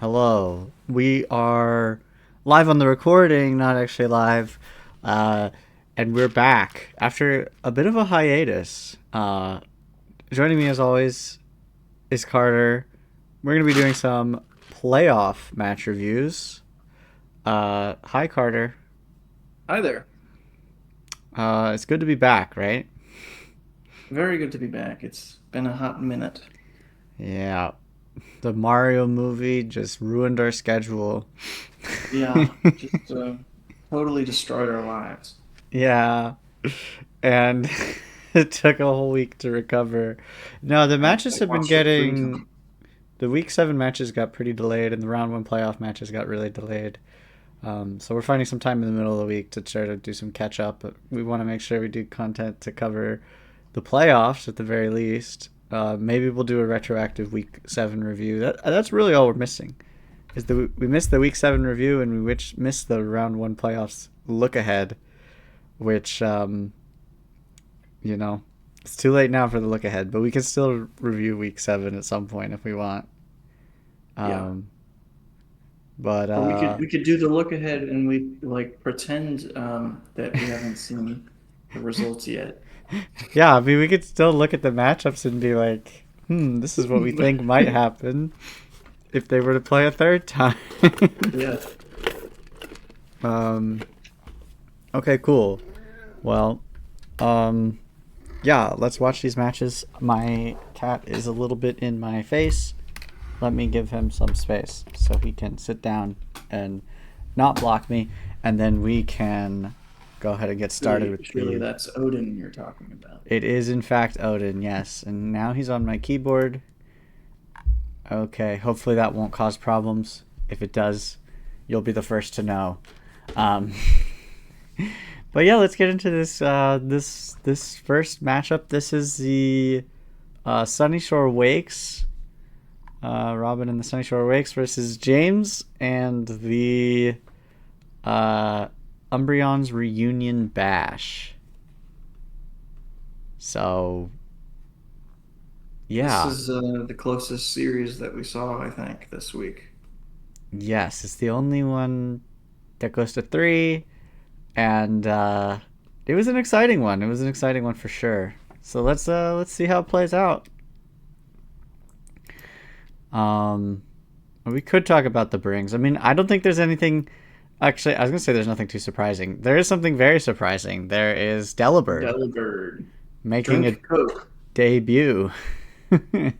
Hello. We are live on the recording, not actually live. And we're back after a bit of a hiatus. Joining me as always is Carter. We're going to be doing some playoff match reviews. Hi, Carter. Hi there. It's good to be back, right? Very good to be back. It's been a hot minute. Yeah. The Mario movie just ruined our schedule. Yeah, just totally destroyed our lives. Yeah. And it took a whole week to recover. No, the I matches have been watched it three getting. times. The week 7 matches got pretty delayed, and the round 1 playoff matches got really delayed. So we're finding some time in the middle of the week to try to do some catch up. But we want to make sure we do content to cover the playoffs at the very least. Maybe we'll do a retroactive week 7 review. That's really all we're missing. Is we missed the week 7 review and missed the round 1 playoffs look ahead, which you know, it's too late now for the look ahead, but we can still review week 7 at some point if we want. Yeah. Um, but Or we could do the look ahead and we like pretend that we haven't seen the results yet. yeah, I mean, we could still look at the matchups and be like, this is what we think might happen if they were to play a third time. Yeah. um, okay, cool. Well, um, yeah, let's watch these matches. My cat is a little bit in my face. Let me give him some space so he can sit down and not block me, and then we can go ahead and get started with Surely the. that's Odin you're talking about. It is in fact Odin, yes, and now he's on my keyboard. Okay, hopefully that won't cause problems. If it does, you'll be the first to know. Um, but yeah, let's get into this first matchup. This is the Sunny Shore Wakes. Robin and the Sunny Shore Wakes versus James and the uh, Umbreon's Reunion Bash. So, This yeah. is the closest series that we saw, I think, this week. Yes, it's the only one that goes to 3. And it was an exciting one. It was an exciting one for sure. So let's see how it plays out. Um, we could talk about the brings. I mean, I don't think there's anything. Actually, I was gonna say there's nothing too surprising. There is something very surprising. There is Delibird Delibird. making a Drink Coke. debut with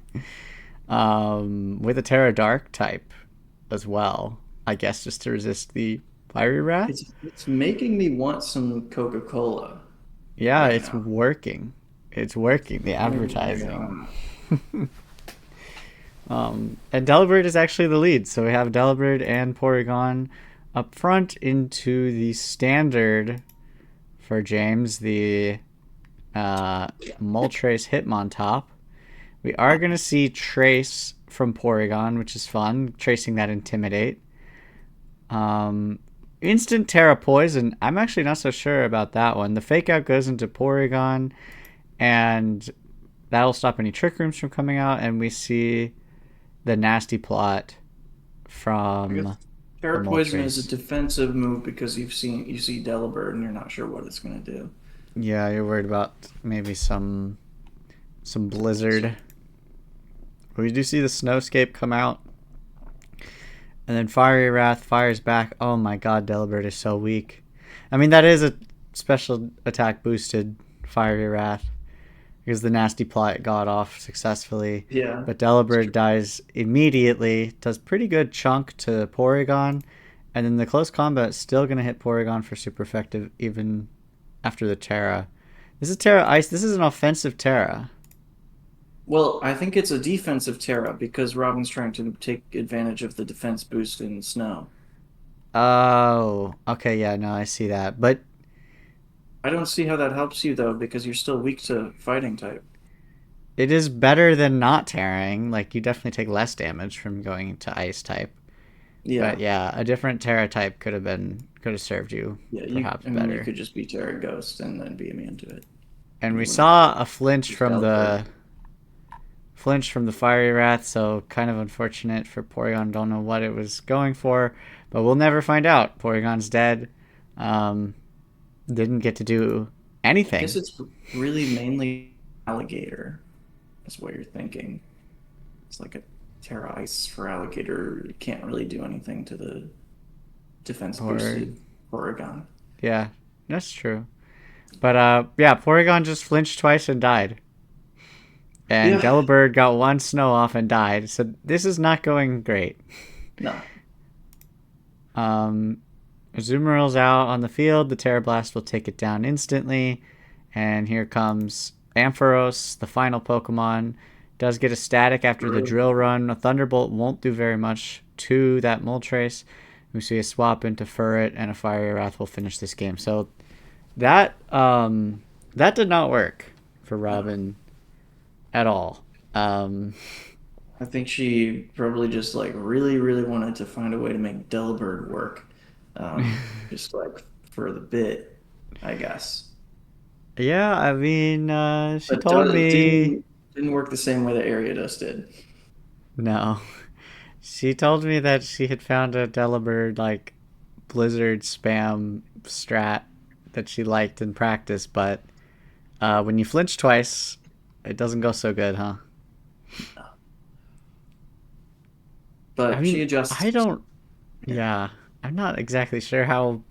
a Terra Dark type as well. I guess just to resist the Fiery Wrath. It's making me want some Coca-Cola Yeah, right it's now. working. It's working. The advertising. Yeah. And Delibird is actually the lead. So we have Delibird and Porygon up front into the standard for James, the Moltres Hitmontop. We are going to see Trace from Porygon, which is fun, tracing that Intimidate. Um, Instant Terra Poison. I'm actually not so sure about that one. The Fake Out goes into Porygon, and that'll stop any Trick Rooms from coming out, and we see the Nasty Plot I guess from the Terra Poison is a Moltres. defensive move because you see Delibird and you're not sure what it's gonna do. Yeah, you're worried about maybe some blizzard. We do see the Snowscape come out. And then Fiery Wrath fires back. Oh my god, Delibird is so weak. I mean, that is a special attack boosted Fiery Wrath because the Nasty Plot got off successfully. Yeah, But it's Delibird true. dies immediately, does pretty good chunk to Porygon, and then the close combat is still going to hit Porygon for super effective even after the Terra. This is Terra Ice. This is an offensive Terra. Well, I think it's a defensive Terra because Robin's trying to take advantage of the defense boost in snow. Oh, okay, yeah, no, I see that. But I don't see how that helps you though because you're still weak to fighting type. it is better than not tearing. Like, you definitely take less damage from going to ice type. But Yeah, yeah, a different Terra type could have served you yeah. perhaps I mean, you better. could just be Terra Ghost and then be immune to it, And and we you wouldn't saw a flinch use from Delibird. the flinched from the Fiery Wrath, so kind of unfortunate for Porygon. Don't know what it was going for, but we'll never find out. Porygon's dead. Um, didn't get to do I guess anything. it's really mainly alligator, is what you're thinking. It's like a Terra Ice for alligator. You can't really do anything to the defense Or boosted Oregon. yeah, that's true. But yeah, Porygon just flinched twice and died. And Yeah. Delibird got one snow off and died. So this is not going great. No. Um, Azumarill's out on the field. The Terra Blast will take it down instantly. And here comes Ampharos, the final Pokemon. Does get a static after the drill run. A Thunderbolt won't do very much to that Moltres. We see a swap into Furret, and a Fiery Wrath will finish this game. So that did not work for No. Robin at all. Um, I think she probably just like really, really wanted to find a way to make Delibird work. Just like for the bit, I guess. yeah, I mean, she But told me didn't work the same way that Ariados did. no. She told me that she had found a Delibird like Blizzard spam strat that she liked in practice, but when you flinch twice, it doesn't go so good, huh? I But she mean, I adjusts. don't. Yeah, I'm not exactly sure how.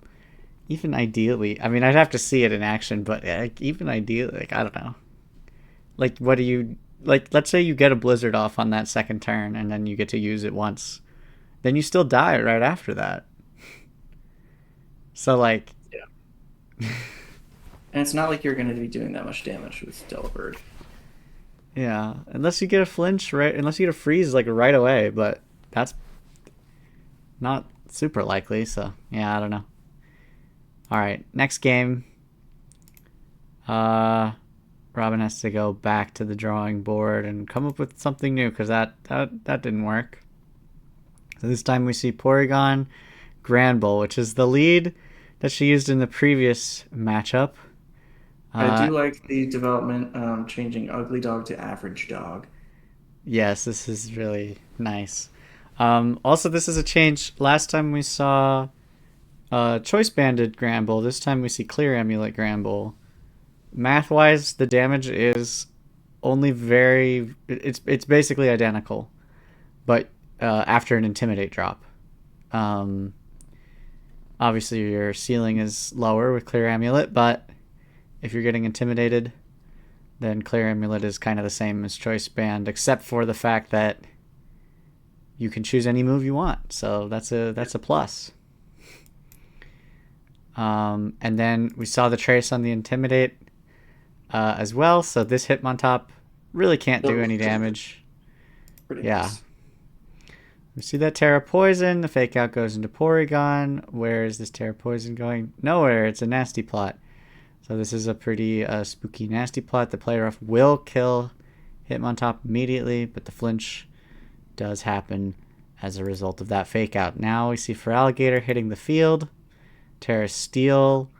Even ideally, I mean, I'd have to see it in action, but like, even ideally, like I don't know. Like, what do you like? Let's say you get a Blizzard off on that second turn, and then you get to use it once. Then you still die right after that. So like, Yeah. And it's not like you're going to be doing that much damage with Delibird. yeah, unless you get a flinch right, unless you get a freeze like right away, but that's not super likely. So yeah, I don't know. All right, next game. Uh, Robin has to go back to the drawing board and come up with something new because that didn't work. So this time we see Porygon Granbull, which is the lead that she used in the previous matchup. I Uh, do like the development changing Ugly Dog to Average Dog. yes, this is really nice. Also, this is a change. Last time we saw Choice Banded Granbull. This time we see Clear Amulet Granbull. Math wise, the damage is only very. It's basically identical, but after an Intimidate drop. Um, Obviously, your ceiling is lower with Clear Amulet, but if you're getting intimidated, then Clear Amulet is kind of the same as Choice Band, except for the fact that you can choose any move you want. So that's a plus. And then we saw the trace on the Intimidate as well. So this Hitmontop really can't That do was any damage. pretty Yeah. nice. We see that Terra Poison. The fake out goes into Porygon. Where is this Terra Poison going? Nowhere. It's a nasty plot. So this is a pretty spooky nasty plot. The player off will kill Hitmontop immediately, but the flinch does happen as a result of that fake out. Now we see Feraligatr hitting the field. Terra Steel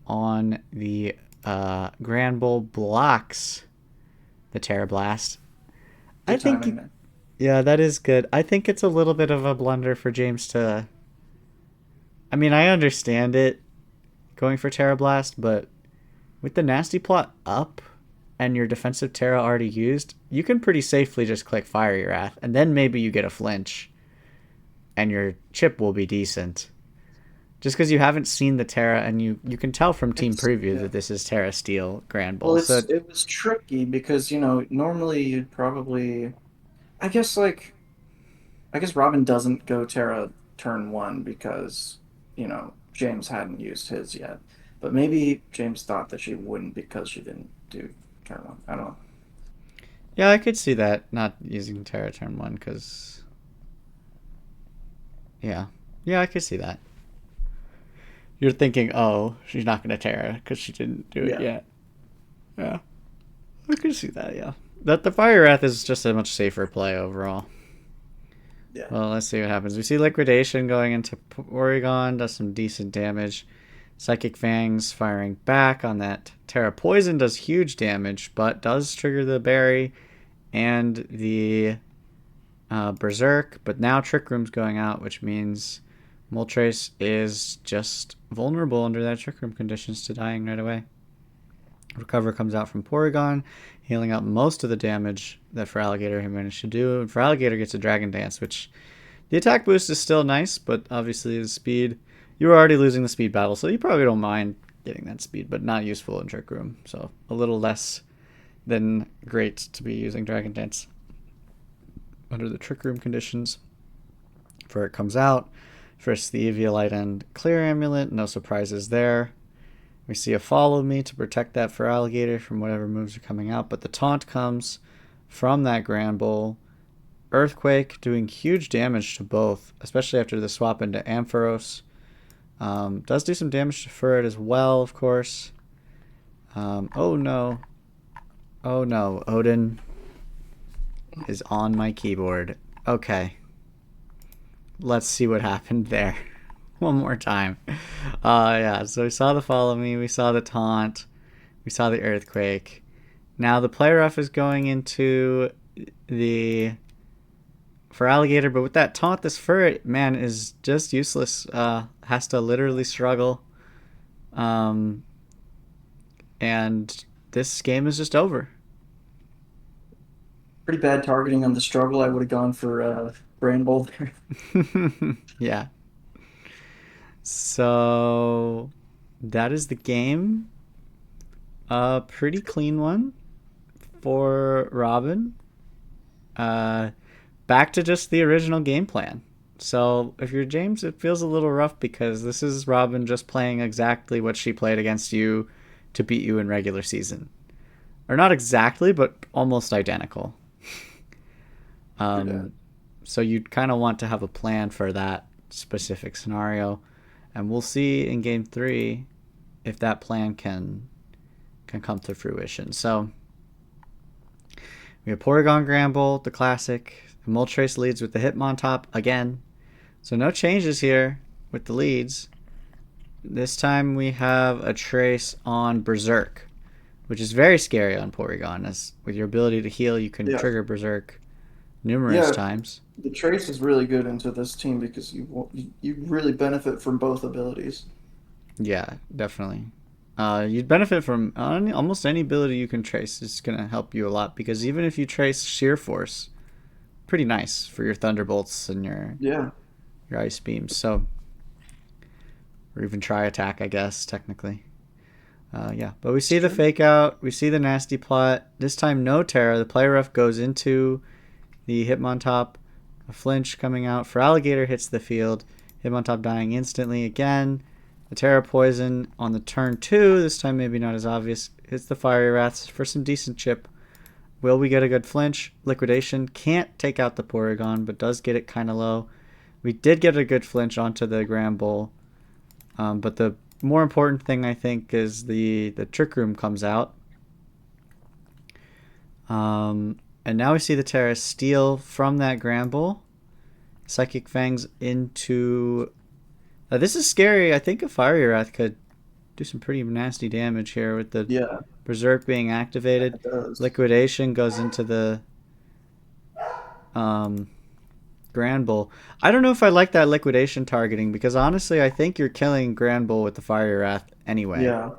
on the Granbull blocks the Terra Blast. I Good think, timing there. yeah, that is good. I think it's a little bit of a blunder for James to. I mean, I understand it going for Terra Blast, but with the nasty plot up and your defensive Terra already used, you can pretty safely just click Fiery Wrath, and then maybe you get a flinch, and your chip will be decent. Just because you haven't seen the Terra, and you can tell from team It's preview yeah. that this is Terra Steel Grand Well, Bull. So it was tricky because normally you'd probably I guess Robin doesn't go Terra turn one because James hadn't used his yet, but maybe James thought that she wouldn't because she didn't do turn one. I don't know. yeah, I could see that not using Terra turn one because yeah, yeah, I could see that. You're thinking, oh, she's not gonna Terra because she didn't do it Yeah, yet. Yeah, I could see that. Yeah, that the Fire Wrath is just a much safer play overall. yeah. Well, let's see what happens. We see Liquidation going into Oregon, does some decent damage. Psychic Fangs firing back on that Terra Poison does huge damage, but does trigger the berry and the Berserk, but now Trick Room's going out, which means Moltres is just vulnerable under that Trick Room conditions to dying right away. Recover comes out from Porygon, healing up most of the damage that Feraligatr had managed to do. And Feraligatr gets a Dragon Dance, which the attack boost is still nice, but obviously the speed, you were already losing the speed battle, so you probably don't mind getting that speed, but not useful in Trick Room. So a little less than great to be using Dragon Dance under the Trick Room conditions. For it comes out. First the Eviolite and Clear Amulet, no surprises there. We see a Follow Me to protect that Feraligatr from whatever moves are coming out, but the taunt comes from that Granbull. Earthquake doing huge damage to both, especially after the swap into Ampharos. Does do some damage to Furret as well, of course. Oh no. Oh no, Odin is on my keyboard. Okay. Let's see what happened there. One more time. Yeah, so we saw the Follow Me, we saw the Taunt, we saw the Earthquake. Now the Play Rough is going into the Feraligatr, but with that Taunt, this Furret, man, is just useless. Has to literally struggle. And this game is just over. Pretty bad targeting on the struggle. I would have gone for Brain Bolt there. Yeah. So that is the game. A pretty clean one for Robin. Back to just the original game plan. So if you're James, it feels a little rough because this is Robin just playing exactly what she played against you to beat you in regular season. Or not exactly, but almost identical. Yeah. So you'd kind of want to have a plan for that specific scenario. And we'll see in game 3 if that plan can come to fruition. So we have Porygon Granbull, the classic. Moltres leads with the Hitmontop again. So no changes here with the leads. This time we have a trace on Berserk, which is very scary on Porygon. As with your ability to heal, you can Yeah. trigger Berserk numerous Yeah. times. The trace is really good into this team because you really benefit from both abilities. Yeah, definitely. You'd benefit from almost any ability you can trace. It's going to help you a lot because even if you trace Sheer Force, pretty nice for your Thunderbolts and Yeah. your Ice Beams. So, or even Tri Attack, I guess, technically. Yeah, but we It's see the true. Fake Out. We see the Nasty Plot. This time, no Terra. The Play Rough goes into the Hitmontop. A flinch coming out. Feraligatr hits the field. Hitmontop dying instantly again. The Terra Poison on the turn 2. This time, maybe not as obvious. Hits the Fiery Wraths for some decent chip. Will we get a good flinch? Liquidation can't take out the Porygon, but does get it kind of low. We did get a good flinch onto the Granbull. But the more important thing, I think, is the Trick Room comes out. And now we see the Terra steal from that Granbull. Psychic Fangs into... this is scary. I think a Fiery Wrath could do some pretty nasty damage here with the Yeah. Berserk being activated. It does. Liquidation goes into the Granbull. I don't know if I like that Liquidation targeting because honestly, I think you're killing Granbull with the Fiery Wrath anyway. Yeah.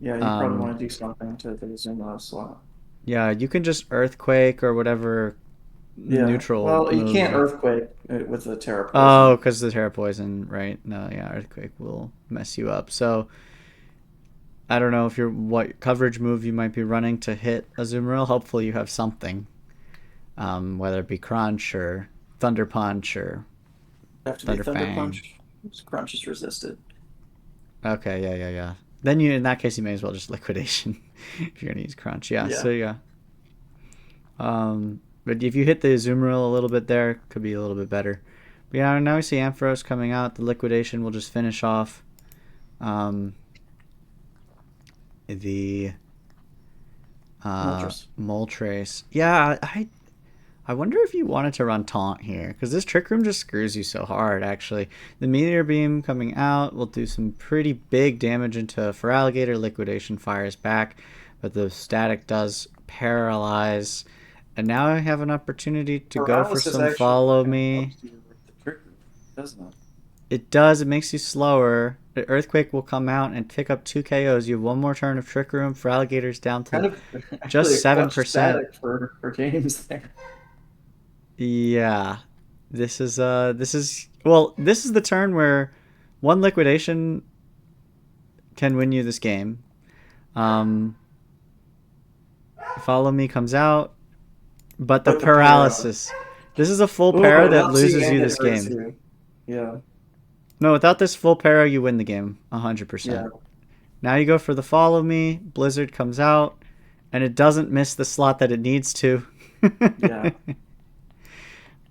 Yeah. You probably Um, want to do something to the Zuma slot. yeah, you can just Earthquake or whatever Yeah. neutral Well, you move. can't Earthquake with the Terra Oh, Poison. because the Terra Poison, right? No, yeah, Earthquake will mess you up. So I don't know if you're what coverage move you might be running to hit Azumarill. Hopefully you have something, whether it be Crunch or Thunder Punch or Have to be Thunder Thunder Fang. Punch. Crunch is resisted. Okay, yeah. Then you, in that case, you may as well just Liquidation if you're gonna use Crunch. Yeah, so Yeah. yeah. But if you hit the Azumarill a little bit there, could be a little bit better. But yeah, now we see Ampharos coming out. The Liquidation will just finish off um, the Moltres. Moltres. Yeah, I wonder if you wanted to run Taunt here, because this Trick Room just screws you so hard, actually. The Meteor Beam coming out will do some pretty big damage into Feraligatr. Liquidation fires back, but the Static does paralyze. And now I have an opportunity to go for Paralysis some actually follow kind of me. helps you with the trickery, doesn't it? It does. It makes you slower. The Earthquake will come out and pick up 2 KOs. You have one more turn of Trick Room for Alligators down Kind to of actually just a clutch 7%. static for James there. Yeah. This is the turn where one liquidation can win you this game. Um, Follow Me comes out, but the But the para. paralysis. This is a full Oh, para it that helps you loses you and it this hurts game. you. Yeah, No, without this full para, you win the game 100%. yeah, Now you go for the Follow Me. Blizzard comes out, and it doesn't miss the slot that it needs to. yeah.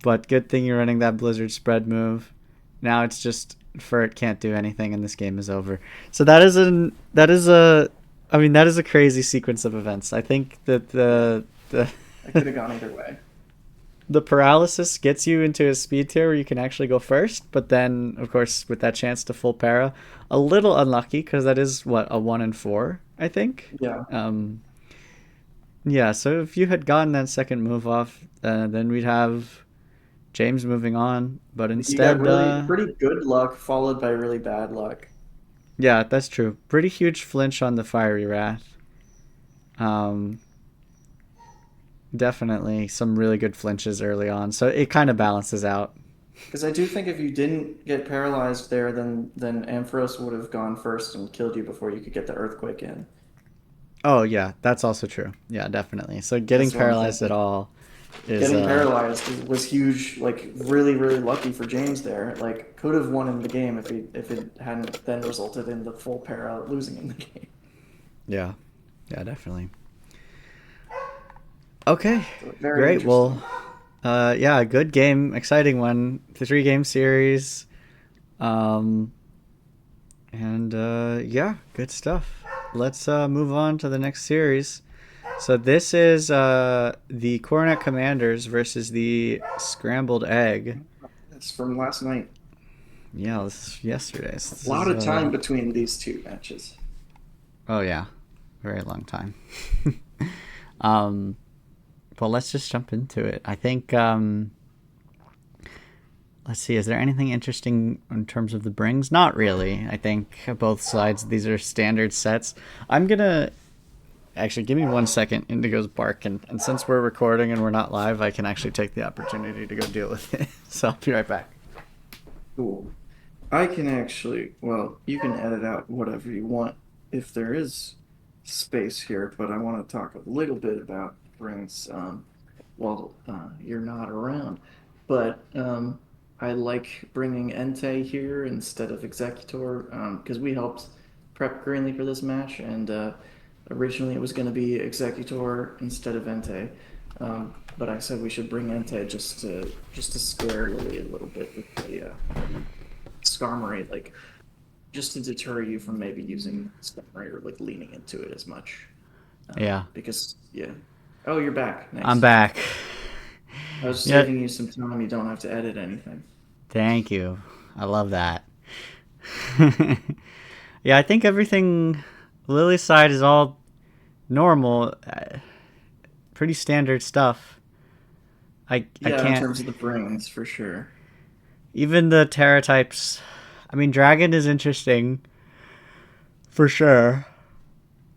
But good thing you're running that Blizzard spread move. Now it's just Furt can't do anything, and this game is over. So that is a crazy sequence of events. I think that Yeah, the I could have gone either way. the paralysis gets you into a speed tier where you can actually go first, but then of course with that chance to full para, a little unlucky because that is what a 1 in 4, I think. Yeah. Um, yeah, so if you had gotten that second move off, then we'd have James moving on, but You got instead, really pretty good luck followed by really bad luck. yeah, that's true. Pretty huge flinch on the Fiery Wrath. Um, Definitely some really good flinches early on, so it kind of balances out. Because I do think if you didn't get paralyzed there, then Ampharos would have gone first and killed you before you could get the earthquake in. Oh yeah, that's also true. Yeah, definitely. So getting That's what I'm paralyzed at thinking. all is Getting paralyzed was huge, like really, really lucky for James there. Like could have won in the game if it hadn't then resulted in the full para losing in the game. yeah, yeah, definitely. Okay, So very great. Well, interesting. yeah, good game, exciting one. The 3 game series. Um, and yeah, good stuff. Let's move on to the next series. So this is the Coronet Commanders versus the Scrambled Egg. It's from last night. Yeah, this is yesterday's. A This lot is of time between these two matches. oh yeah, very long time. um, well, let's just jump into it. I think let's see. Is there anything interesting in terms of the brings? Not really. I think both sides. These are standard sets. I'm gonna actually give me 1 second. Indigo's barking, and since we're recording and we're not live, I can actually take the opportunity to go deal with it. So I'll be right back. Cool. I can actually, well, you can edit out whatever you want if there is space here, but I want to talk a little bit about brings while you're not around. But I like bringing Entei here instead of Executor because we helped prep Greenlee for this match, and originally it was going to be Executor instead of Entei. But I said we should bring Entei just to scare Lily a little bit with the Skarmory, like just to deter you from maybe using Skarmory or like leaning into it as much. Yeah, Because yeah. Oh, you're back. I'm Nice. back. I was Yeah, saving you some time. You don't have to edit anything. thank you. I love that. Yeah, I think everything Lily's side is all normal, pretty standard stuff. I Yeah, in can't terms of the brings, for sure. even the Terra types. I mean, Dragon is interesting for sure.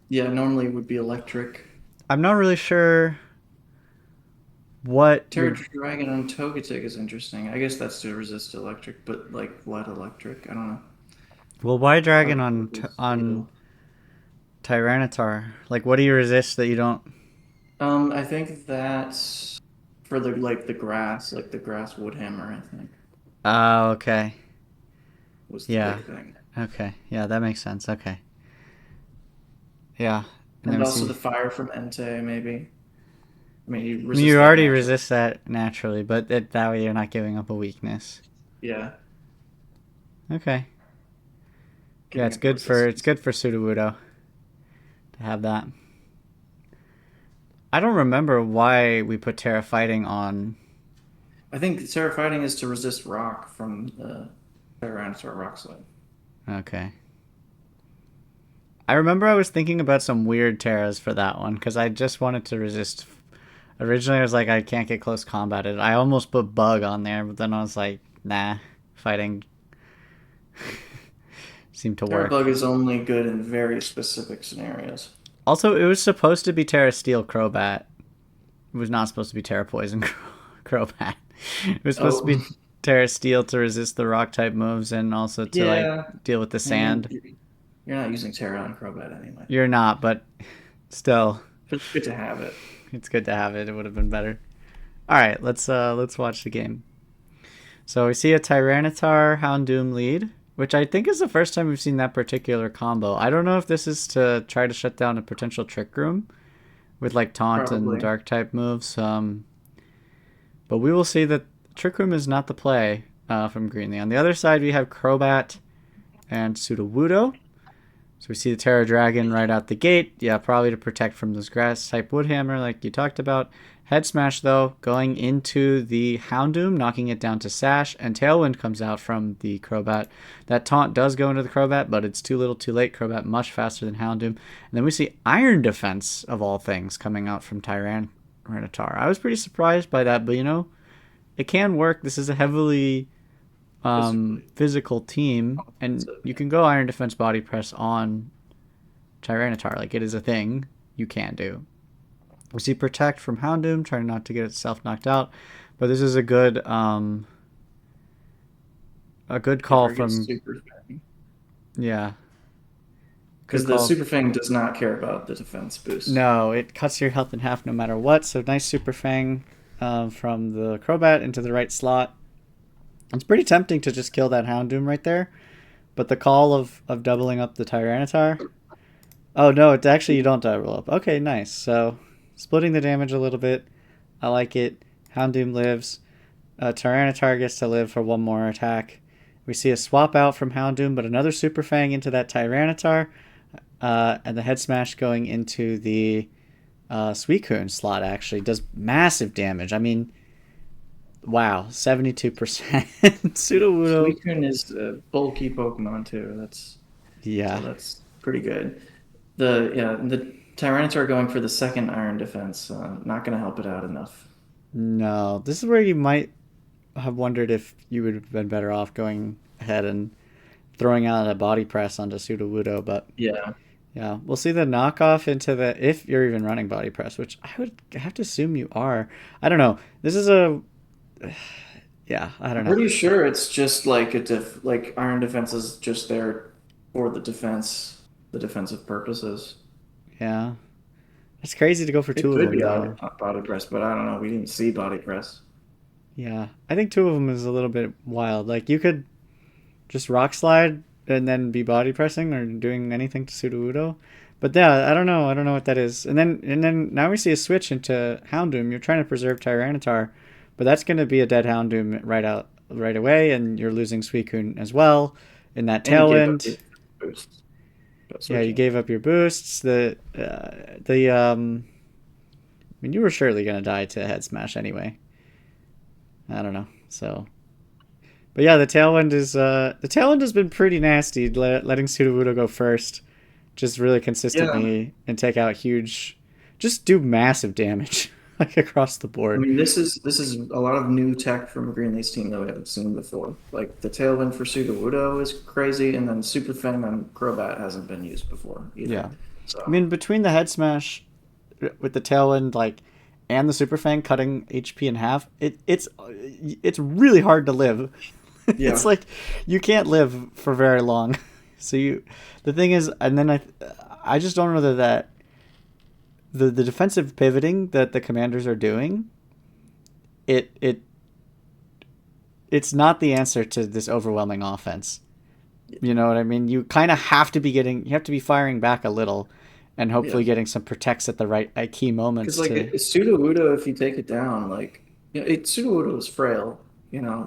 Yeah, normally it would be electric. I'm not really sure what Terra you're. Dragon on Togetic is interesting. I guess that's to resist electric, but like light electric. I don't know. Well, why Dragon Probably on is on fatal. Tyranitar? Like, what do you resist that you don't? I think that's for the like the grass, like the grass wood hammer, I think, Oh, okay. was the Yeah. big thing. Okay. Yeah, that makes sense. Okay. Yeah. And then And we also see. the fire from Entei, maybe. I mean, you I mean, resist you that already naturally. resist that naturally, but that way you're not giving up a weakness. Yeah, Okay. Yeah, giving up it's resistance. good for Sudowoodo to have that. I don't remember why we put Terra Fighting on. I think Terra Fighting is to resist rock from the Tyranitar Rock Slide. Okay. I remember I was thinking about some weird Terras for that one because I just wanted to resist Originally, I was like, I can't get close combated. I almost put bug on there, but then I was like, nah, fighting seemed to work. Terabug is only good in very specific scenarios. Also, it was supposed to be Terra Steel Crobat. It was not supposed to be Terra Poison Crobat. It was supposed to Oh, be Terra Steel to resist the rock type moves and also to like yeah. deal with the I mean, sand. you're not using Terra on Crobat anyway. You're not, but still, But it's good to have it. it's good to have it. It would have been better. All right, let's watch the game. So we see a Tyranitar Houndoom lead, which I think is the first time we've seen that particular combo. I don't know if this is to try to shut down a potential Trick Room with like taunt and Probably. dark type moves. But we will see that Trick Room is not the play from Greenlee. On the other side, we have Crobat and Sudowoodo. So we see the Terra Dragon right out the gate. Yeah, probably to protect from this grass type Woodhammer like you talked about. Head Smash, though, going into the Houndoom, knocking it down to Sash, and Tailwind comes out from the Crobat. That taunt does go into the Crobat, but it's too little too late. Crobat much faster than Houndoom. And then we see Iron Defense, of all things, coming out from Tyranitar. I was pretty surprised by that, but it can work. This is a heavily Physically. physical team, and So, you can go Iron Defense Body Press on Tyranitar. Like, it is a thing you can do. We see Protect from Houndoom, trying not to get itself knocked out, but this is a good call never gets from, Super Fang. yeah, good Because the call. Super Fang does not care about the defense boost. No, it cuts your health in half no matter what. So nice Super Fang from the Crobat into the right slot. It's pretty tempting to just kill that Houndoom right there, but the call of doubling up the Tyranitar. Oh no, it's actually you don't double up. Okay, nice. So splitting the damage a little bit. I like it. Houndoom lives. Tyranitar gets to live for one more attack. We see a swap out from Houndoom, but another Super Fang into that Tyranitar, and the Head Smash going into the Suicune slot actually does massive damage. I mean, wow, 72%. Sudowoodo. Suicune is a bulky Pokemon too. Yeah. That's pretty good. The Tyranitar going for the second Iron Defense, not going to help it out enough. No, this is where you might have wondered if you would have been better off going ahead and throwing out a body press onto Sudowoodo, but Yeah. yeah, we'll see the knockoff into the if you're even running body press, which I would have to assume you are. I don't know. This is a yeah, I don't I'm know. pretty sure it's just like like Iron Defense is just there for the defensive purposes. Yeah, it's crazy to go for It two of could them be though. body press, but I don't know. We didn't see body press. Yeah, I think two of them is a little bit wild. Like you could just rock slide and then be body pressing or doing anything to Sudowoodo. But yeah, I don't know. I don't know what that is. And then now we see a switch into Houndoom. You're trying to preserve Tyranitar, but that's going to be a dead Houndoom right away, and you're losing Suicune as well in that And you gave up Tailwind. your boost. Got Yeah, you switching. gave up your boosts. I mean, you were surely going to die to Head Smash anyway. I don't know. So but yeah, the tailwind has been pretty nasty, letting Sudowoodo go first, just really Yeah. consistently and take out just do massive damage like across the I board. mean, this is a lot of new tech from Greenlee's team that we haven't seen before. Like the tailwind for Sudowoodo is crazy, and then Super Fang on Crobat hasn't been used before either. Yeah, I So mean between the head smash with the tailwind and the super fang cutting HP in half, it's really hard to live. It's yeah, like you can't live for very long. So the thing is, and then I just don't know that the defensive pivoting that the commanders are doing, it it it's not the answer to this overwhelming offense. You know what I mean? You have to be firing back a little, and yeah. hopefully getting some protects at the right at key Because moments like to. Sudowoodo, if you take it down, like Sudowoodo is frail.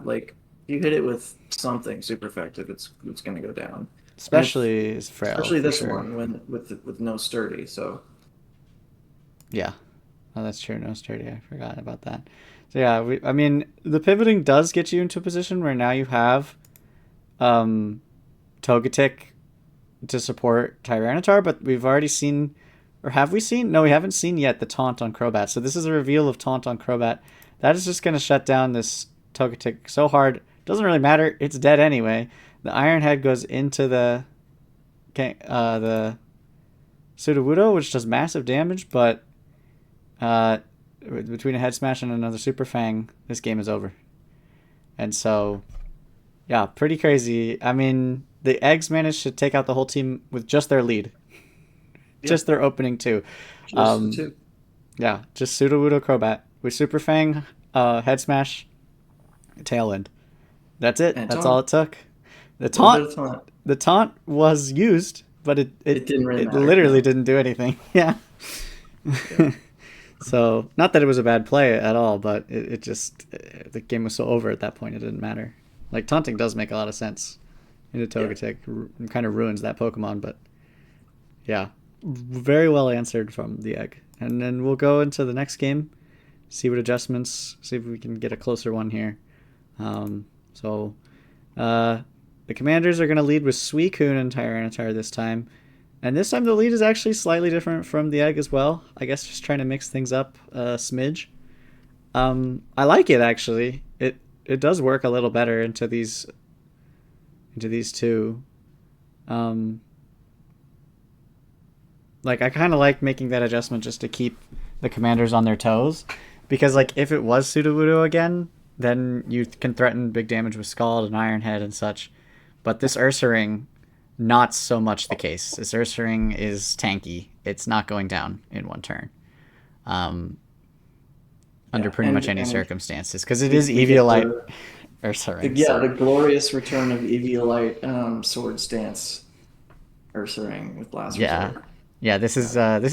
Like you hit it with something super effective, it's gonna go down. And if Especially is frail especially for this sure. one when with no sturdy, so Yeah, oh, that's true. No sturdy. I forgot about that. So yeah, I mean, the pivoting does get you into a position where now you have um, Togetic to support Tyranitar, but we've already seen Or have we seen? No, we haven't seen yet the taunt on Crobat. So this is a reveal of taunt on Crobat. That is just going to shut down this Togetic so hard. Doesn't really matter. It's dead anyway. The Iron Head goes into the Sudowoodo, which does massive damage, but between a Head Smash and another Super Fang, this game is over. And so, yeah, pretty crazy. I mean, the Eggs managed to take out the whole team with just their lead, Yeah, just their opening two. just the Um, two. yeah, just Sudowoodo Crobat with Super Fang, Head Smash, Tailwind. That's it. And That's all taunt. it took. The A little bit taunt, of taunt. the taunt was used, but It didn't really it matter. literally No. didn't do anything. Yeah. Yeah. So not that it was a bad play at all, but it just the game was so over at that point it didn't matter. Like taunting does make a lot of sense in a Yeah. Togetic, kind of ruins that Pokemon, but yeah, very well answered from the egg. And then we'll go into the next game, see what adjustments, see if we can get a closer one here. So the Commanders are going to lead with Suicune and Tyranitar this time. And this time the lead is actually slightly different from the egg as well. I guess just trying to mix things up a smidge. I like it actually. It does work a little better into these two. Um, like I kind of like making that adjustment just to keep the Commanders on their toes, because like if it was Sudowoodo again, then you can threaten big damage with Scald and Iron Head and such. But this Ursaring, not so much the case. This Ursaring is tanky. It's not going down in one turn, um, under Yeah. pretty much any circumstances, because it We, is we get Eviolite Ursaring. yeah, So the glorious return of Eviolite Swords Dance Ursaring with Last yeah, Resort. yeah. This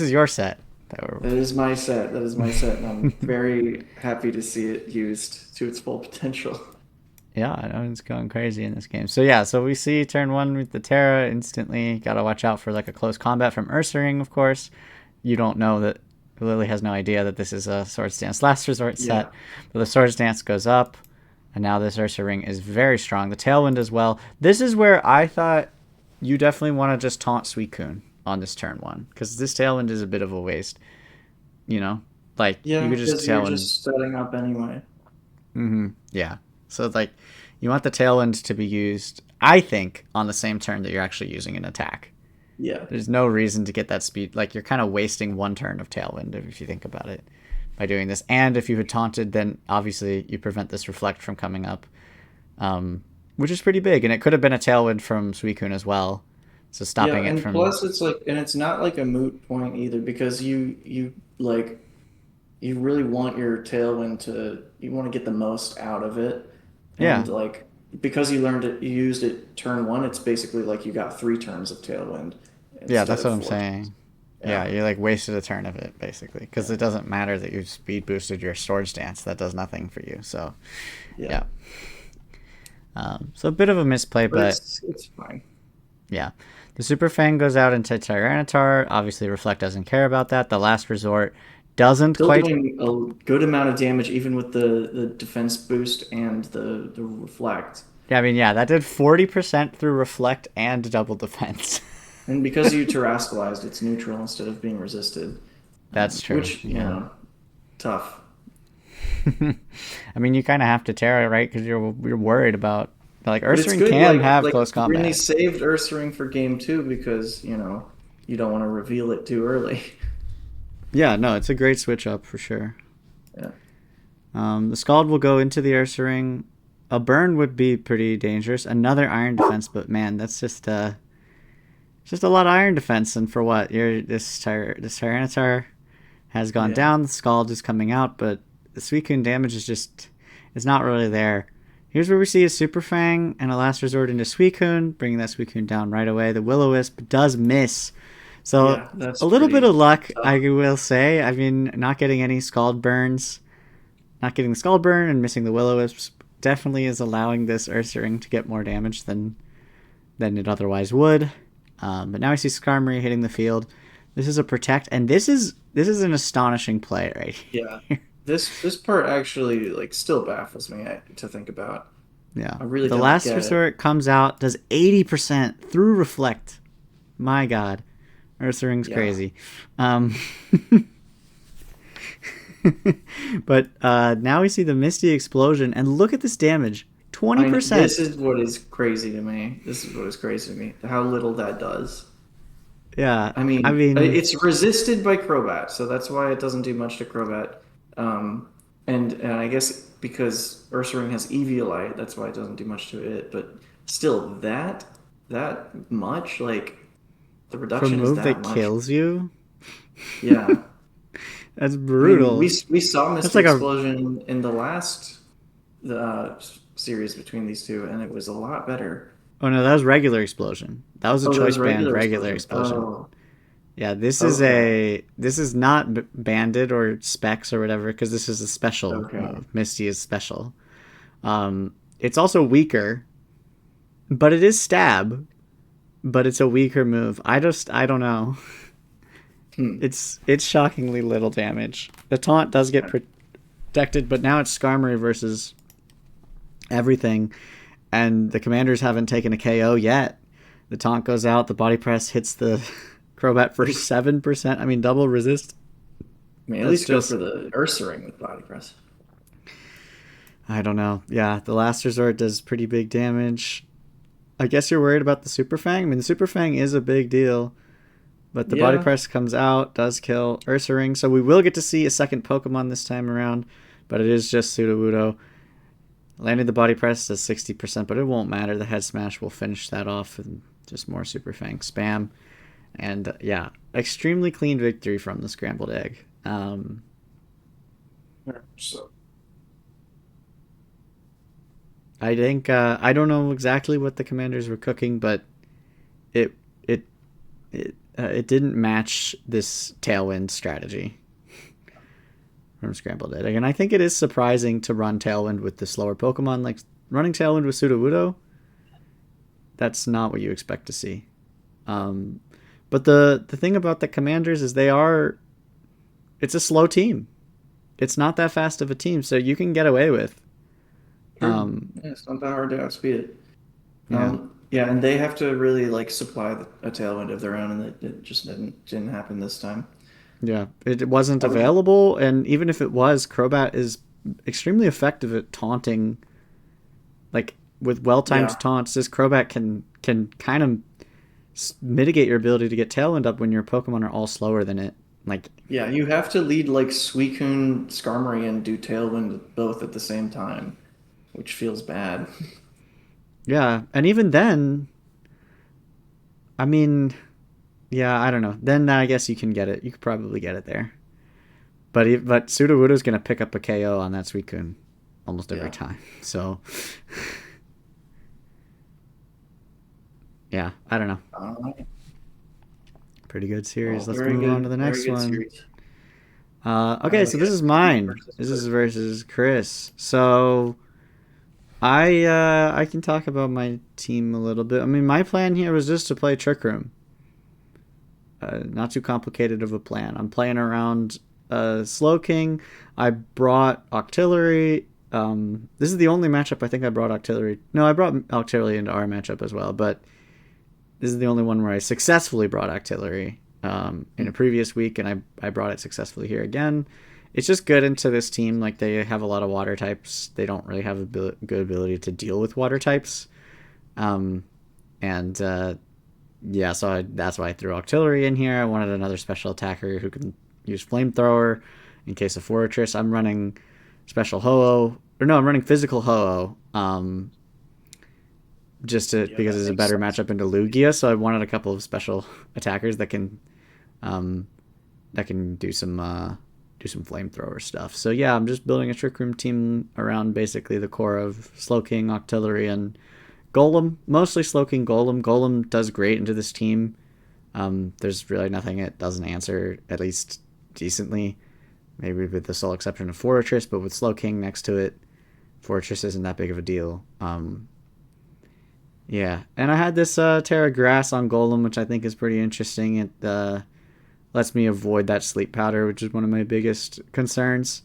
is your set. That is my set. That is my set, and I'm very happy to see it used to its full potential. Yeah, I know it's going crazy in this game. So yeah, so we see turn one with the Terra instantly. Gotta watch out for like a close combat from Ursaring, of course. You don't know that Lily has no idea that this is a Swords Dance Last Resort Yeah, set. But the Swords Dance goes up, and now this Ursaring is very strong. The Tailwind as well. This is where I thought you definitely want to just taunt Suicune on this turn one, because this Tailwind is a bit of a waste. You know, like you yeah, could just because you're Tailwind. just setting up anyway. Yeah. So like you want the tailwind to be used, I think, on the same turn that you're actually using an attack. Yeah, There's no reason to get that speed. Like you're kind of wasting one turn of tailwind if you think about it by doing this. And if you had taunted, then obviously you prevent this reflect from coming up, which is pretty big. And it could have been a tailwind from Suicune as well. So yeah, stopping it and from plus it's like, and it's not like a moot point either because you like you really want your Tailwind to you want to get the most out of it, yeah, and like because you learned it, you used it turn one. It's basically like you got three turns of Tailwind yeah, instead that's of what I'm four turns. saying. Yeah, Yeah, you like wasted a turn of it basically because yeah, it doesn't matter that you speed boosted your Swords Dance. That does nothing for you. So yeah. yeah. So a bit of a misplay, But but it's fine. yeah. The Super Fang goes out into Tyranitar. Obviously, Reflect doesn't care about that. The Last Resort doesn't Still quite. doing a good amount of damage even with the defense boost and the reflect. Yeah, I mean, yeah, that did 40% through Reflect and double defense. And because you terrestrialized, it's neutral instead of being resisted, That's true. which, Yeah. tough. I mean, you kind of have to Terra, right? Because you're worried about like But it's Ursaring good, can have close you really combat. saved Ursaring for game two because, you don't want to reveal it too early. Yeah, no, it's a great switch up for sure. Yeah. The Scald will go into the Ursaring. A burn would be pretty dangerous. Another Iron Defense, but man, that's just a lot of Iron Defense. And for what? This Tyranitar has gone Yeah. down. The Scald is coming out, but the Suicune damage is not really there. Here's where we see a Super Fang and a Last Resort into Suicune, bringing that Suicune down right away. The Will-O-Wisp does miss. So Yeah, that's a little bit pretty of luck, tough. I will say. I mean, not getting any Scald burns, not getting the Scald burn and missing the Will-O-Wisp definitely is allowing this Ursaring to get more damage than it otherwise would. But now I see Skarmory hitting the field. This is a protect, and this is an astonishing play right Yeah. here. This part actually like still baffles me to think about. Yeah, I really the don't Last get it. Resort comes out, does 80% through Reflect. My God, Ursaring's Yeah. crazy. Um, but now we see the Misty Explosion, and look at this damage. This 20%. is what is crazy to me. This is what is crazy to me. How little that does. Yeah, I I mean, mean, it's resisted by Crobat, so that's why it doesn't do much to Crobat. And I guess because Ursaring has Eviolite, that's why it doesn't do much to it. But still, that much, like the for a reduction is move that that much. kills you, Yeah. that's I mean, brutal. we saw That's Misty like a Explosion in the last series between these two, and it was a lot better. oh no, that was regular explosion. That was a Oh, that choice was band regular regular explosion. explosion. Oh, Yeah, okay, this is not banded or specs or whatever because this is a special okay. move. Misty is special. It's also weaker, but it is stab, but it's a weaker move. I don't know. Hmm. It's shockingly little damage. The taunt does get protected, but now it's Skarmory versus everything, and the commanders haven't taken a KO yet. The taunt goes out, the body press hits the Crobat for Oof. 7%. I mean, double resist. I mean, at That's least go for just, the Ursaring with body press. I don't know. Yeah, the last resort does pretty big damage. I guess you're worried about the Super Fang. I mean, the Super Fang is a big deal, but the body Yeah. press comes out, does kill Ursaring, so we will get to see a second Pokemon this time around, but it is just Sudowoodo. Landing the body press does 60%, but it won't matter. The head smash will finish that off and just more Super Fang spam. And yeah, extremely clean victory from the scrambled egg. So I think I don't know exactly what the commanders were cooking, but it it it didn't match this Tailwind strategy from scrambled egg. And I think it is surprising to run Tailwind with the slower Pokemon. Like running Tailwind with Sudowoodo, that's not what you expect to see. Um, but the thing about the commanders is it's a slow team. It's not that fast of a team, so you can get away with. sure. Um, Yeah, it's not that hard to outspeed it. yeah, Yeah, and they have to really like supply a tailwind of their own, and it just didn't happen this time. yeah. It wasn't I would, available, and even if it was, Crobat is extremely effective at taunting. Like with yeah, well-timed taunts, this Crobat can kind of mitigate your ability to get Tailwind up when your Pokemon are all slower than it. Like yeah, you have to lead like Suicune, Skarmory, and do tailwind both at the same time, which feels bad. yeah, and even then, I mean, yeah, I don't know. Then I guess you can get it. You could probably get it there. But Sudowoodo's gonna pick up a KO on that Suicune almost every Yeah. time. So yeah, I don't know. Alright. Pretty good series. Well, Let's move on to the very next good one. series. Okay, We so this got is me mine. versus This is Chris. versus Chris. So I can talk about my team a little bit. I mean, my plan here was just to play Trick Room. Not too complicated of a plan. I'm playing around Slow King. I brought Octillery. This is the only matchup I think I brought Octillery. No, I brought Octillery into our matchup as well, but this is the only one where I successfully brought Octillery in a previous week, and I brought it successfully here again. It's just good into this team. Like they have a lot of water types. They don't really have a good ability to deal with water types. Um, and yeah, so that's why I threw Octillery in here. I wanted another special attacker who can use Flamethrower in case of Fortress. I'm running special Ho-Oh. Or no, I'm running physical Ho-Oh. Yeah, Because that it's a makes better sense. matchup into Lugia, so I wanted a couple of special attackers um, that can do some flamethrower stuff. So yeah, I'm just building a Trick Room team around basically the core of Slowking, Octillery, and Golem. Mostly Slowking Golem. Golem does great into this team. There's really nothing it doesn't answer, at least decently. Maybe with the sole exception of Fortress, but with Slowking next to it, Fortress isn't that big of a deal. Yeah, and I had this Terra Grass on Golem, which I think is pretty interesting. It lets me avoid that sleep powder, which is one of my biggest concerns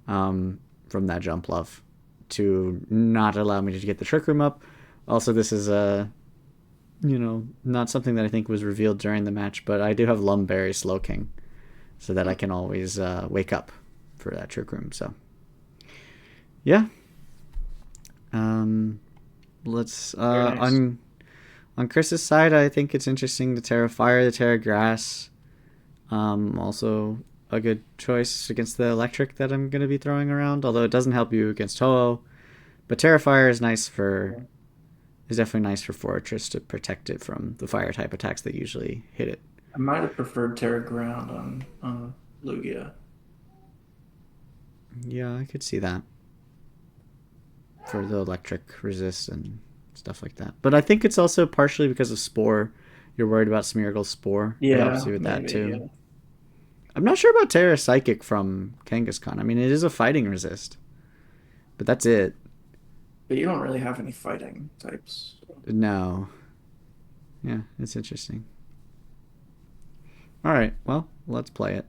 from that jump love, to not allow me to get the Trick Room up. Also, this is Not something that I think was revealed during the match, but I do have Lumberry Slow King, so that I can always wake up for that Trick Room. So, yeah. Um, let's Very nice. on Chris's side, I think it's interesting the Terra Fire, the Terra Grass. Also a good choice against the Electric that I'm going to be throwing around, although it doesn't help you against Ho-Oh. But Terra Fire is definitely nice for Fortress to protect it from the fire type attacks that usually hit it. I might have preferred Terra Ground on Lugia. Yeah, I could see that for the electric resist and stuff like that. But I think it's also partially because of Spore. You're worried about Smeargle's Spore. It helps Yeah, you with that maybe. too. Yeah, I'm not sure about Terra Psychic from Kangaskhan. I mean, it is a fighting resist, but that's it. but you don't really have any fighting types. No. Yeah, it's interesting. All right, well, let's play it.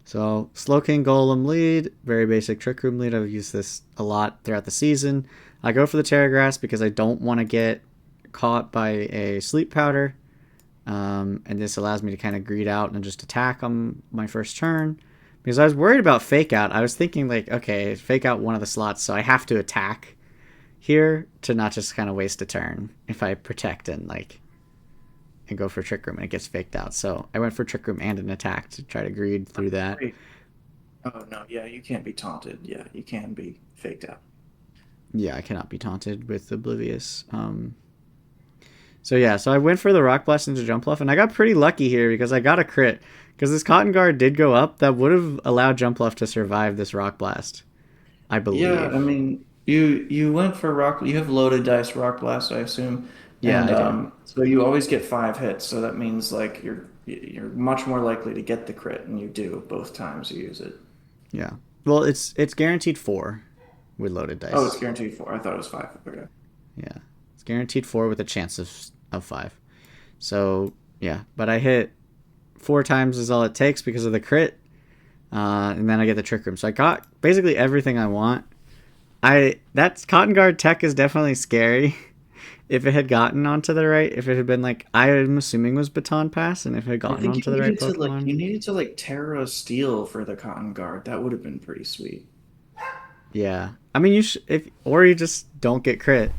So, Slowking Golem lead, very basic Trick Room lead. I've used this a lot throughout the season. I go for the Terra Grass because I don't want to get caught by a Sleep Powder. And this allows me to kind of greed out and just attack on my first turn. Because I was worried about Fake Out. I was thinking, like, okay, Fake Out one of the slots, so I have to attack here to not just kind of waste a turn if I protect and go for Trick Room and it gets faked out. So I went for Trick Room and an attack to try to greed through that. Wait. Oh no, yeah, you can't be taunted. Yeah, you can be faked out. Yeah, I cannot be taunted with Oblivious. So I went for the Rock Blast into Jump Bluff, and I got pretty lucky here because I got a crit. Because this Cotton Guard did go up, that would have allowed Jump Bluff to survive this Rock Blast, I Yeah, I believe. mean, you went for rock. You have loaded dice rock blast, I assume, Yeah, and I do. so you always get 5 hits. So that means like you're much more likely to get the crit, and you do both times you use it. Yeah. Well, it's guaranteed 4 with loaded Oh, it's dice. guaranteed 4. I thought it was 5. Okay. Yeah. It's guaranteed 4 with a chance of 5. So, yeah. But I hit 4 times is all it takes because of the crit. And then I get the Trick Room. So I got basically everything I want. That Cotton Guard tech is definitely scary. If it had gotten onto the right, if it had been like I'm assuming was Baton Pass, and if it had I gotten think onto the right Pokemon, you needed to like Terra Steel for the Cotton Guard. That would have been pretty sweet. yeah. I mean, if or you just don't get crit.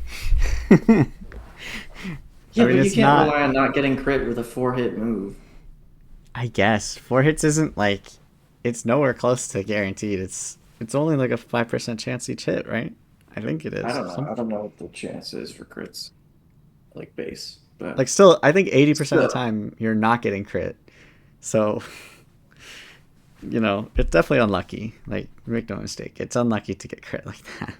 I Yeah, mean, but you it's can't not. rely on not getting crit with a 4-hit move. I guess 4 hits isn't like it's nowhere close to guaranteed. It's only like a 5% chance each hit, right? I think it I is. don't know. I don't know what the chance is for crits like base, but Like still, I think 80% of the still. time you're not getting crit. So it's definitely unlucky. Like, make no mistake, it's unlucky to get crit like that.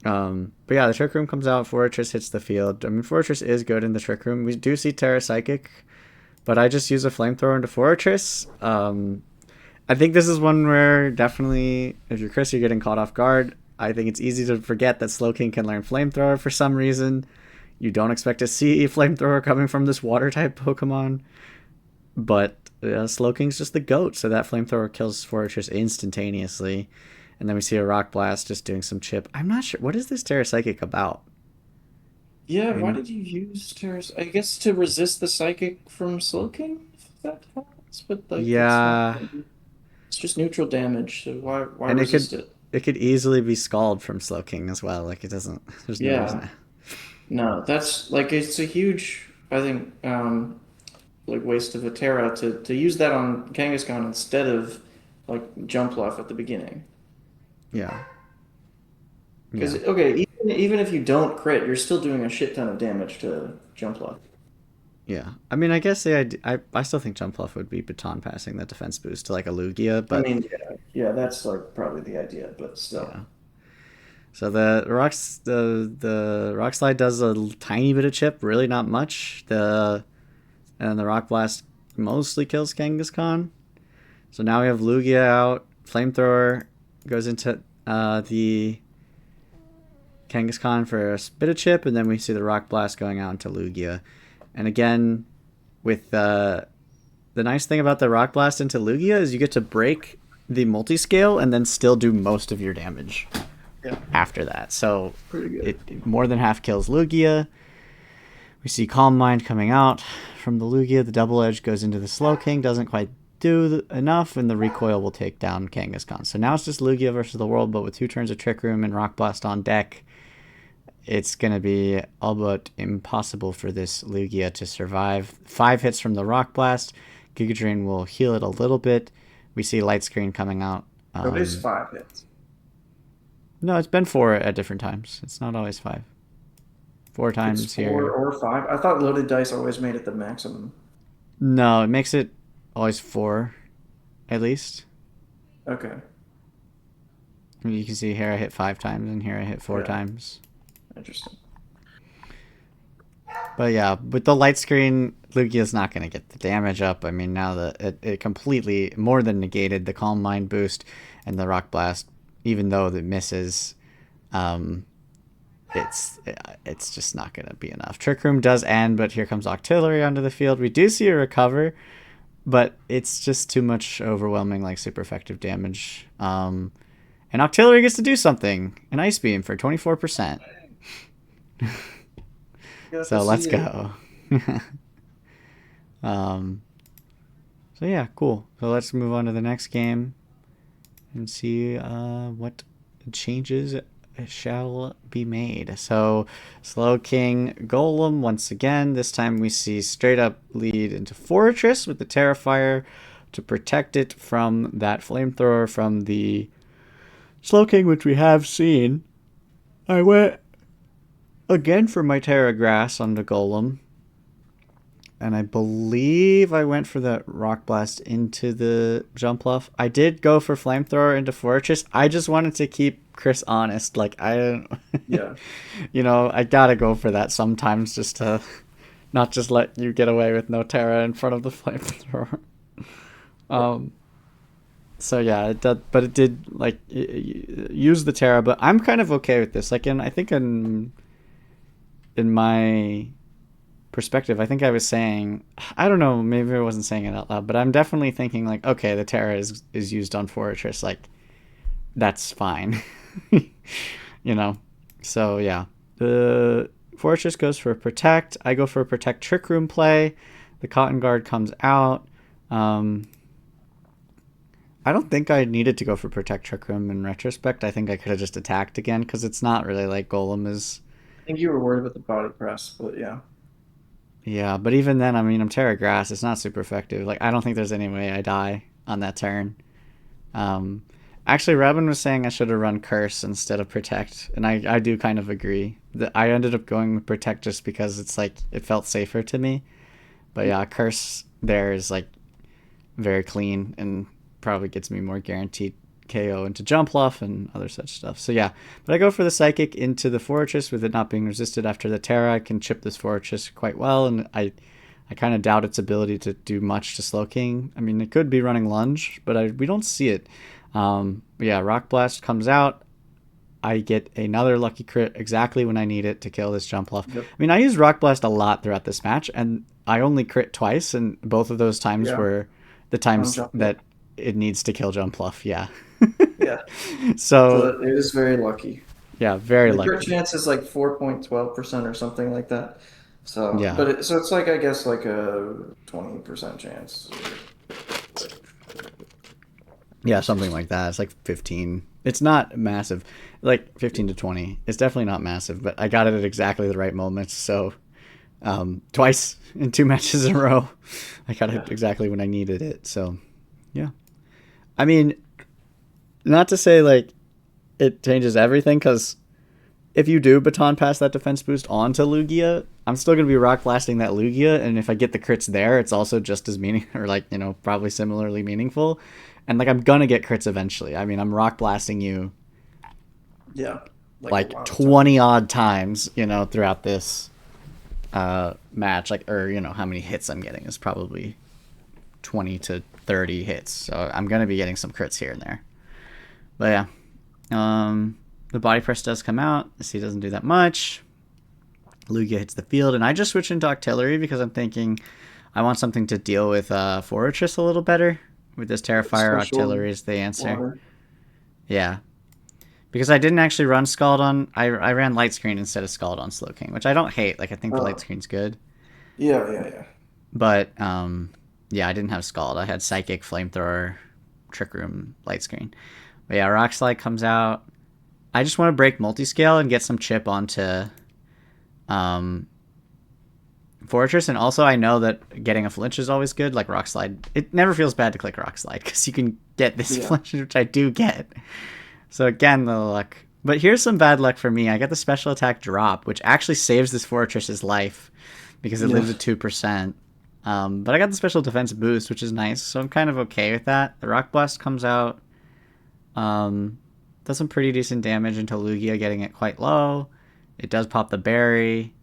But yeah, the Trick Room comes out. Fortress hits the field. I mean, Fortress is good in the Trick Room. We do see Terra Psychic, but I just use a Flamethrower into Fortress. I think this is one where definitely, if you're Chris, you're getting caught off guard. I think it's easy to forget that Slowking can learn Flamethrower for some reason. You don't expect to see Flamethrower coming from this Water type Pokemon, but Slowking's just the goat, so that Flamethrower kills Fortress instantaneously. And then we see a Rock Blast just doing some chip. I'm not sure. What is this Terra Psychic about? Yeah, I why mean, did you use Terra? I guess to resist the psychic from Slowking, if that happens, but like it's not. yeah. It's just neutral damage, so why And resist it? it could easily be Scald from Slowking as well. Like, it doesn't, there's no reason Yeah, to. no, that's like it's a huge, I think, like waste of a Terra to use that on Kangaskhan instead of like jump off at the beginning. Yeah. Because Yeah. okay, even if you don't crit, you're still doing a shit ton of damage to jump off. Yeah, I mean, I guess I still think Jump Bluff would be baton passing that defense boost to like a Lugia, I but mean, yeah, that's like probably the idea, but still. yeah. So the Rock Slide does a tiny bit of chip, really not much. And the Rock Blast mostly kills Kangaskhan. So now we have Lugia out. Flamethrower goes into the Kangaskhan for a bit of chip, and then we see the Rock Blast going out into Lugia. And again, with the nice thing about the Rock Blast into Lugia is you get to break the multi-scale and then still do most of your damage Yeah, after that. So pretty good. it more than half kills Lugia. We see Calm Mind coming out from the Lugia. The double edge goes into the Slow King, doesn't quite do enough, and the recoil will take down Kangaskhan. So now it's just Lugia versus the world, but with 2 turns of Trick Room and Rock Blast on deck, it's going to be all but impossible for this Lugia to survive. 5 hits from the Rock Blast. Giga Drain will heal it a little bit. We see Light Screen coming out. So it is 5 hits. No, it's been 4 at different times. It's not always 5. 4 It's times four here. or five. I thought loaded dice always made it the maximum. No, it makes it always 4, at least. Okay. You can see here I hit 5 times and here I hit 4 Yeah. times. Interesting. But yeah, with the light screen, Lugia's not going to get the damage up. I mean, now that it completely more than negated the Calm Mind boost and the Rock Blast, even though it misses, um, it's just not going to be enough. Trick Room does end, but here comes Octillery onto the field. We do see a recover, but it's just too much overwhelming, like super effective damage. And Octillery gets to do something, an Ice Beam for 24%. Got to So let's see it. go. um, so yeah, cool. So let's move on to the next game and see what changes shall be made. So Slow King Golem once again. This time we see straight up lead into Fortress with the Terrifier to protect it from that flamethrower from the Slow King, which we have seen. I went again for my Terra Grass on the Golem. And I believe I went for the Rock Blast into the Jumpluff. I did go for Flamethrower into Fortress. I just wanted to keep Chris honest. Like, I don't... Yeah. I gotta go for that sometimes just to not just let you get away with no Terra in front of the Flamethrower. Yeah. So yeah, it did, but it did, like, use the Terra, but I'm kind of okay with this. Like, I think in my perspective, I think I was saying, I don't know, maybe I wasn't saying it out loud, but I'm definitely thinking like, okay, the Terra is used on Fortress, like that's fine. you know. So yeah. The Fortress goes for Protect. I go for a Protect Trick Room play. The Cotton Guard comes out. I don't think I needed to go for Protect Trick Room in retrospect. I think I could have just attacked again because it's not really like Golem is. I think you were worried about the body press, but yeah. Yeah, but even then, I mean, I'm Terra Grass. It's not super effective. Like, I don't think there's any way I die on that turn. Um, Actually, Robin was saying I should have run Curse instead of Protect, and I do kind of agree. I ended up going with Protect just because it's like it felt safer to me. But yeah, Curse there is like very clean and probably gets me more guaranteed KO into Jumpluff and other such stuff. So yeah, but I go for the Psychic into the Fortress with it not being resisted after the Terra. I can chip this Fortress quite well, and I kind of doubt its ability to do much to Slow King. I mean, it could be running Lunge, but we don't see it. But yeah, Rock Blast comes out. I get another lucky crit exactly when I need it to kill this Jumpluff. Yep. I mean, I used Rock Blast a lot throughout this match, and I only crit twice, and both of those times Yeah. were the On times jump. that it needs to kill Jumpluff. Yeah. Yeah. So So it is very lucky. yeah, very The crit lucky. chance is like 4.12% or something like that. So, Yeah, but so it's like I guess like a 20% chance. yeah, Maybe something 16. like that. It's like 15. It's not massive, like 15 to 20. It's definitely not massive, but I got it at exactly the right moments. So twice in 2 matches in a row, I got Yeah. it exactly when I needed it. So yeah, I mean, not to say like it changes everything because if you do baton pass that defense boost onto Lugia, I'm still gonna be rock blasting that Lugia, and if I get the crits there, it's also just as meaning or like probably similarly meaningful, and like I'm gonna get crits eventually. I mean, I'm rock blasting you Yeah. Like a like lot of 20 times. odd times, throughout this match, like or how many hits I'm getting is probably 20 to 30 hits, so I'm gonna be getting some crits here and there. But yeah, the body press does come out. See, doesn't do that much. Lugia hits the field, and I just switch into Octillery because I'm thinking I want something to deal with Fortress a little better. With this Terrifier, Special Octillery is the answer. water. Yeah. because I didn't actually run Scald on. I ran Light Screen instead of Scald on Slow King, which I don't hate. Like I think the Light Oh, Screen's good, yeah, yeah, yeah. but yeah, I didn't have Scald. I had Psychic, Flamethrower, Trick Room, Light Screen. But yeah, Rock Slide comes out. I just want to break multi-scale and get some chip onto um, Fortress, and also I know that getting a flinch is always good. Like Rock Slide, it never feels bad to click Rock Slide because you can get this Yeah. flinch, which I do get. So again, the luck. But here's some bad luck for me. I get the special attack drop, which actually saves this Fortress's life because it Yeah. lives at 2%. But I got the special defense boost, which is nice, so I'm kind of okay with that. The Rock Blast comes out, um, does some pretty decent damage until Lugia getting it quite low. It does pop the berry,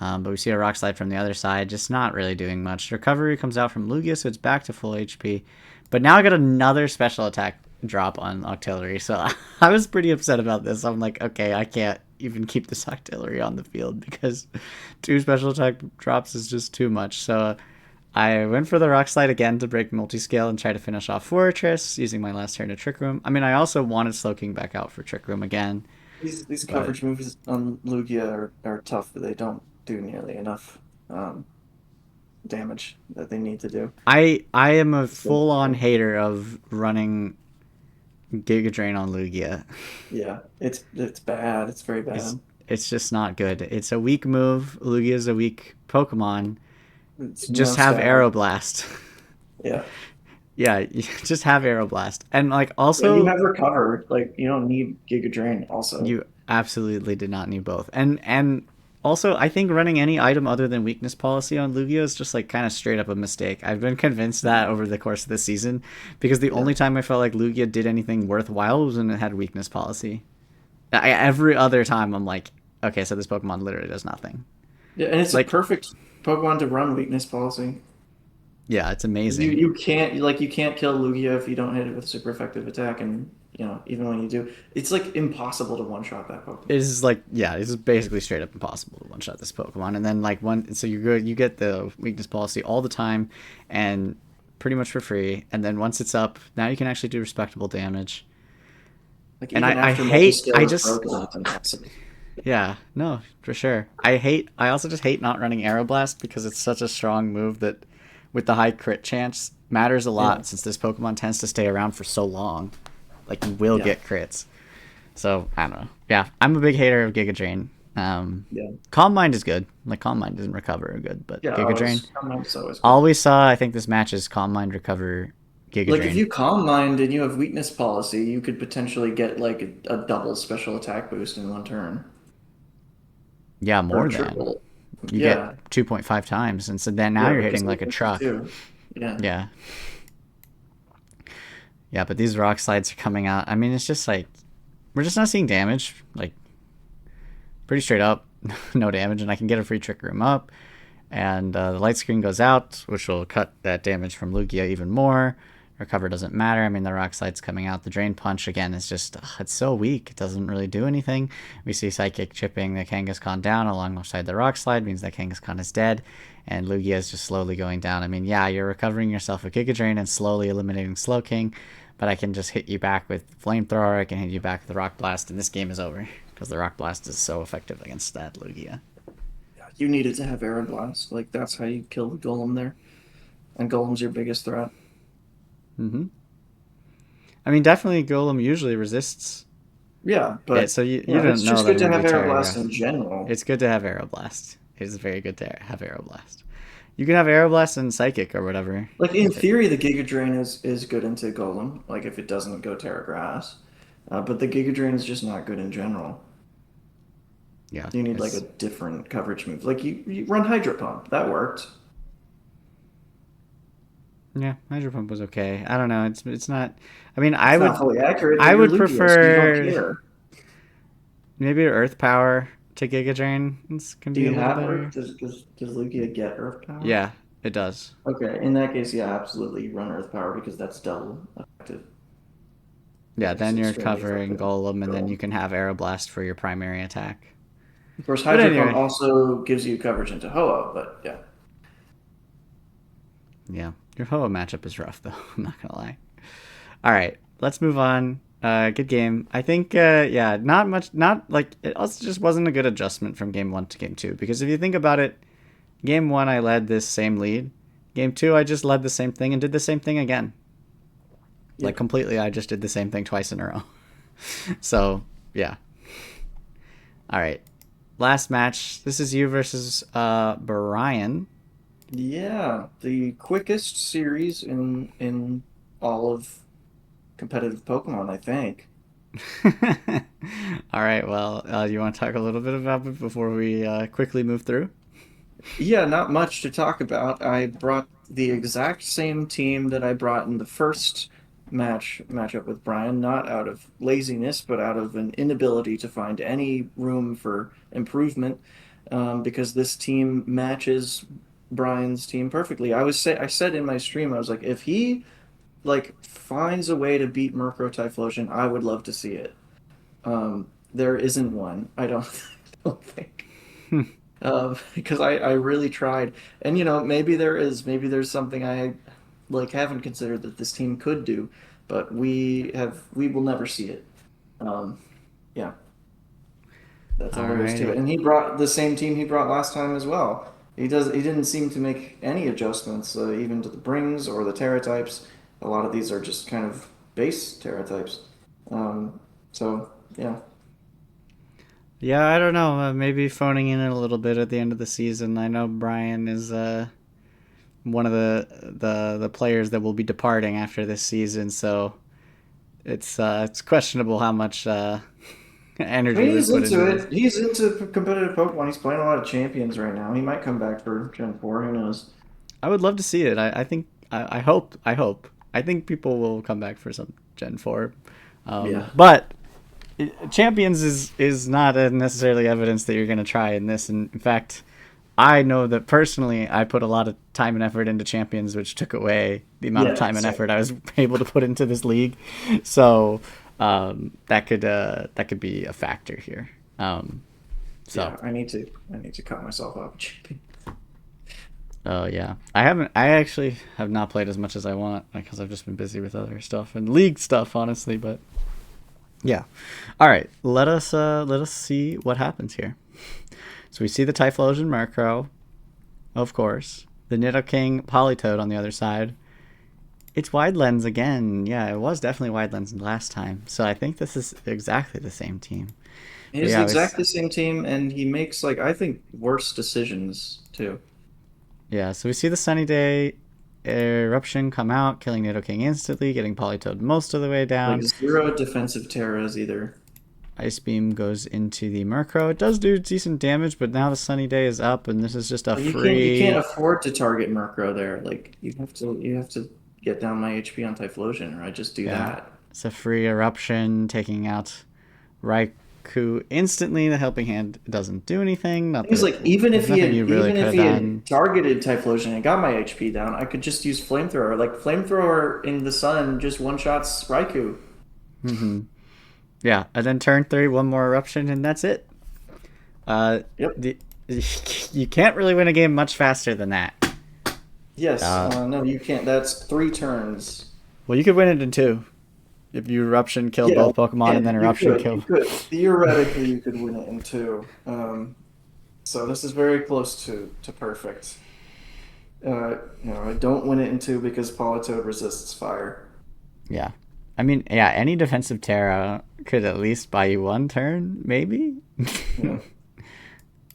but we see a Rock Slide from the other side, just not really doing much. Recovery comes out from Lugia, so it's back to full HP. But now I got another special attack drop on Octillery, so I was pretty upset about this. I'm like, okay, I can't even keep this Octillery on the field because two special attack drops is just too much. So I went for the Rock Slide again to break multi-scale and try to finish off Fortress using my last turn to Trick Room. I mean, I also wanted Slow King back out for Trick Room again, These but coverage moves on Lugia are tough, but they don't do nearly enough um, damage that they need to do. I am a So, full-on hater of running Giga Drain on Lugia. yeah, it's bad. It's very It's bad. it's just not good. It's a weak move. Lugia is a weak Pokemon. It's Just no have stat. Aeroblast. Yeah, Yeah, just have Aeroblast. And like and you also have recovered. Like you don't need Giga Drain. Also, you absolutely did not need both. And also I think running any item other than weakness policy on Lugia is just like kind of straight up a mistake. I've been convinced that over the course of the season because the yeah, only time I felt like Lugia did anything worthwhile was when it had weakness policy. Every other time I'm like, okay, so this Pokemon literally does nothing. yeah, and it's a Like, perfect Pokemon to run weakness policy. yeah, it's You amazing. you can't like you can't kill Lugia if you don't hit it with super effective attack, and even when you do, it's like impossible to one shot that It Pokemon. is like, yeah, it's basically straight up impossible to one shot this Pokemon. And then like one, so you're good, you get the weakness policy all the time, and pretty much for free. And then once it's up, now you can actually do respectable damage. Like And even I after hate, multi-scale I is just, broken, it's impossible. yeah, no, for sure. I also just hate not running Aeroblast because it's such a strong move that with the high crit chance matters a Yeah, lot since this Pokemon tends to stay around for so long. Like you will yeah, get crits. So I don't know. Yeah, I'm a big hater of Giga Drain. yeah, Calm Mind is good. Like Calm Mind doesn't recover good, but yeah. Giga Drain. Always, Calm always good. All we saw, I think, this match is Calm Mind recover Giga Like if Drain. you Calm Mind and you have weakness policy, you could potentially get like a double special attack boost in one turn, Yeah, or a more than triple. you get Yeah, 2.5 times, and so then now yeah, you're because hitting they like a push it truck. too. Yeah. Yeah, yeah, but these rock slides are coming out. I mean, it's just like we're just not seeing damage. Like pretty straight up, no damage, and I can get a free trick room up. And the light screen goes out, which will cut that damage from Lugia even more. Recover doesn't matter. I mean, the rock slide's coming out. The drain punch again is just it's so weak. It doesn't really do anything. We see psychic chipping the Kangaskhan down alongside the rock slide, means that Kangaskhan is dead, and Lugia is just slowly going down. I mean, yeah, you're recovering yourself with Giga Drain and slowly eliminating Slow King, but I can just hit you back with Flamethrower. I can hit you back with the Rock Blast, and this game is over because the Rock Blast is so effective against that Lugia. You needed to have Aeroblast. Like that's how you kill the Golem there. And Golem's your biggest threat. Mm-hmm. I mean, definitely Golem usually resists Yeah, it, but so you don't it's know just that good I'm to going to have be Aeroblast Terragrass. in general. It's good to have Aeroblast. It's very good to have Aeroblast. You can have Aeroblast and Psychic or whatever. Like in theory, the Giga Drain is good into Golem. Like if it doesn't go Terra Grass, but the Giga Drain is just not good in general. Yeah, You need like a it's different coverage move. Like you run Hydro Pump. That worked. yeah. Hydro Pump was okay. I don't know. It's not. I mean, It's not fully accurate, but I you're would Lugia, so you don't prefer care. maybe Earth Power to Giga Drain. This can Do be a you little have Earth? better. Does Lugia get Earth Power? Yeah, it does. Okay, in that case, yeah, absolutely. You run Earth Power because that's double effective. Yeah, Like then you're extremely covering effective. Golem, and then you Golem. can have Aeroblast for your primary attack. Of course, But Hydro Pump anyway, also gives you coverage into Hoa, but yeah. yeah, your Hoa matchup is rough though. I'm not gonna lie. All right, let's move on. Good game. I think, yeah, not much, not like, it also just wasn't a good adjustment from game one to game two. Because if you think about it, game one, I led this same lead. Game two, I just led the same thing and did the same thing again. Yeah. Like, completely, I just did the same thing twice in a row. So, yeah. All right. Last match. This is you versus Brian. Yeah, the quickest series in all of competitive Pokemon, I think. All right. Well, you want to talk a little bit about it before we quickly move through? Yeah, not much to talk about. I brought the exact same team that I brought in the first matchup with Brian, not out of laziness, but out of an inability to find any room for improvement, because this team matches Brian's team perfectly. I said in my stream, I was like, if he like finds a way to beat Murkrow Typhlosion, I would love to see it. There isn't one. I don't, I don't think. Because I really tried. And maybe there is, maybe there's something I like haven't considered that this team could do, but we will never see it. Um, yeah, that's all there is to it. Alrighty. And he brought the same team he brought last time as well. He didn't seem to make any adjustments, even to the brings or the Terra types. A lot of these are just kind of base Terra types. So yeah. Yeah, I don't know. Maybe phoning in a little bit at the end of the season. I know Brian is one of the players that will be departing after this season, so it's questionable how much I mean, energy we he's put into into this. it. He's into competitive Pokemon. He's playing a lot of champions right now. He might come back for Gen 4. Who knows? I would love to see it. I think I hope I think people will come back for some Gen 4, Yeah. but champions is not necessarily evidence that you're going to try in this. And in fact, I know that personally, I put a lot of time and effort into champions, which took away the amount of Yeah. time and Same. effort I was able to put into this league. So that could be a factor here. So Yeah. I need to cut myself off champion. oh yeah, I actually have not played as much as I want because I've just been busy with other stuff and league stuff, honestly. But yeah, all right. Let us see what happens here. So we see the Typhlosion Murkrow, of course. The Nidoking Politoed on the other side. It's Wide Lens again. Yeah, it was definitely Wide Lens last time. So I think this is exactly the same team. It But is yeah, we, exactly the same team, and he makes like I think worse decisions too. yeah. So we see the Sunny Day eruption come out, killing Nidoking instantly, getting Politoed most of the way Like down. zero defensive Terras either. Ice Beam goes into the Murkrow. It does do decent damage, but now the Sunny Day is up, and this is just a Like you can't free. afford to target Murkrow there. Like you have to get down my HP on Typhlosion, or I just do Yeah, that. it's a free eruption, taking out Raikou instantly. The Helping Hand doesn't do anything. Not that Things like there's nothing you really even could if have he had done. targeted Typhlosion and got my HP down, I could just use Flamethrower. Like Flamethrower in the sun just one shots Raikou. Yeah, and then turn three, one more eruption, and that's it. Yep. The you can't really win a game much faster than that. Yes. Uh, No, you can't. That's 3 turns. well, you could win it in two if you eruption kill Yeah, both Pokemon and then and you eruption could. kill. You could. Theoretically, you could win it in two. So this is very close to perfect. I don't win it in two because Politoed resists fire. Yeah, I mean, yeah, any defensive Terra could at least buy you one turn, maybe. Yeah.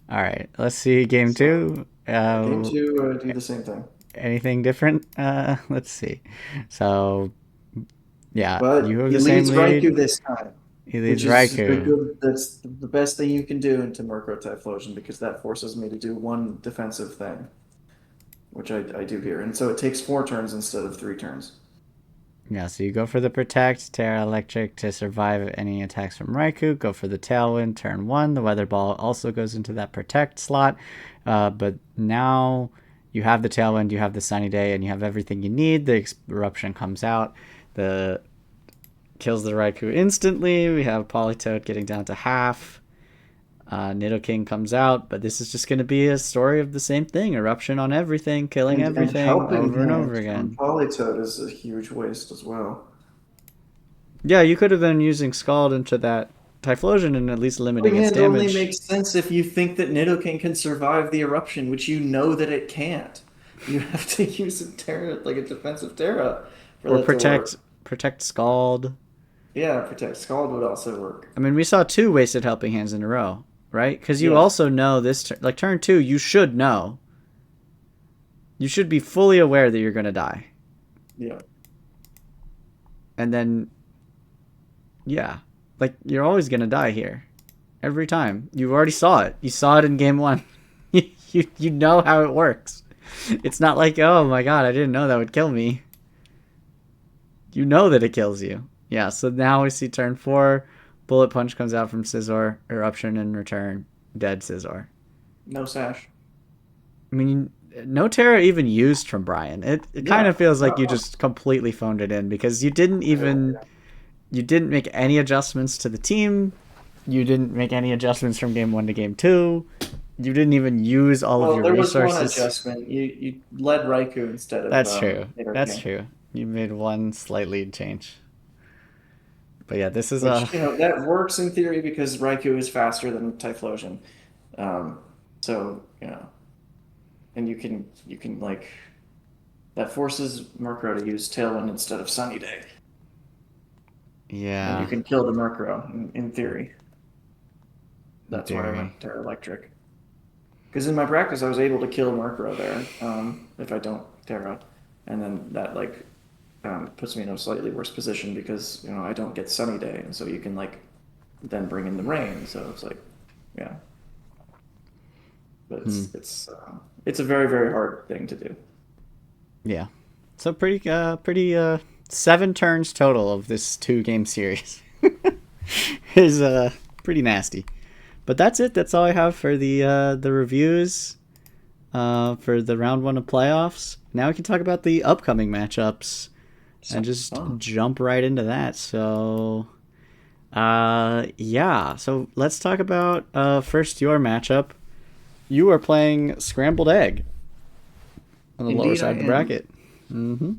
All right, let's see game So two. game two, do the same thing. Anything different? Let's see. So yeah, you But have he the same leads Raikou lead. this time, He leads which is a Raikou. good. That's the best thing you can do into Murkrow Typhlosion because that forces me to do one defensive thing, which I do here, and so it takes 4 turns instead of 3 turns. Yeah, so you go for the Protect, Terra Electric to survive any attacks from Raikou. Go for the Tailwind, turn one. The Weather Ball also goes into that Protect slot. But now you have the Tailwind, you have the Sunny Day, and you have everything you need. The Eruption comes out. The kills the Raikou instantly. We have Politoed getting down to half. Nidoking comes out, but this is just going to be a story of the same thing. Eruption on everything, killing And everything helping over and hand over from again. Politoed is a huge waste as well. Yeah, you could have been using Scald into that Typhlosion and at least limiting Helping its Hand only damage. makes sense if you think that Nidoking can survive the eruption, which you know that it can't. You have to use a Terra, like a defensive Terra, for Or that to protect work. protect Scald. Yeah, Protect Scald would also work. I mean, we saw two wasted helping hands in a row, right? Because you Yeah, also know this, like turn two, you should know. You should be fully aware that you're going to die. yeah. And then, yeah, like you're always going to die here. Every time. You already saw it. You saw it in game one. You know how it works. It's not like, oh my god, I didn't know that would kill me. You know that it kills you. Yeah, so now we see turn four. Bullet Punch comes out from Scizor. Eruption in return. Dead Scizor. No Sash. I mean, no Terra even used from Brian. It kind Yeah, of feels like not you once. just completely phoned it in because you didn't make any adjustments to the team. You didn't make any adjustments from game one to game two. You didn't even use all of Well, your there was one resources. adjustment. You led Raikou instead of That's true. That's Nidoking, true. You made one slight lead change. But yeah, this is a which that works in theory because Raikou is faster than Typhlosion. Um, so and you can like that forces Murkrow to use Tailwind instead of Sunny Day, and you yeah, can kill the Murkrow in theory. in That's why I theory. went Terra Electric. Because in my practice, I was able to kill Murkrow there if I don't Terra, and then that puts me in a slightly worse position because I don't get Sunny Day, and so you can then bring in the rain. So it's like, yeah, but Hmm. it's a very very hard thing to do. Yeah. So pretty 7 turns total of this 2 game series is pretty nasty. But that's it. That's all I have for the reviews for the round one of playoffs. Now we can talk about the upcoming matchups and Sounds just fun. jump right into that. So yeah. So let's talk about first your matchup. You are playing Scrambled Egg on the lower Indeed, side I of the am. bracket. Mm-hmm.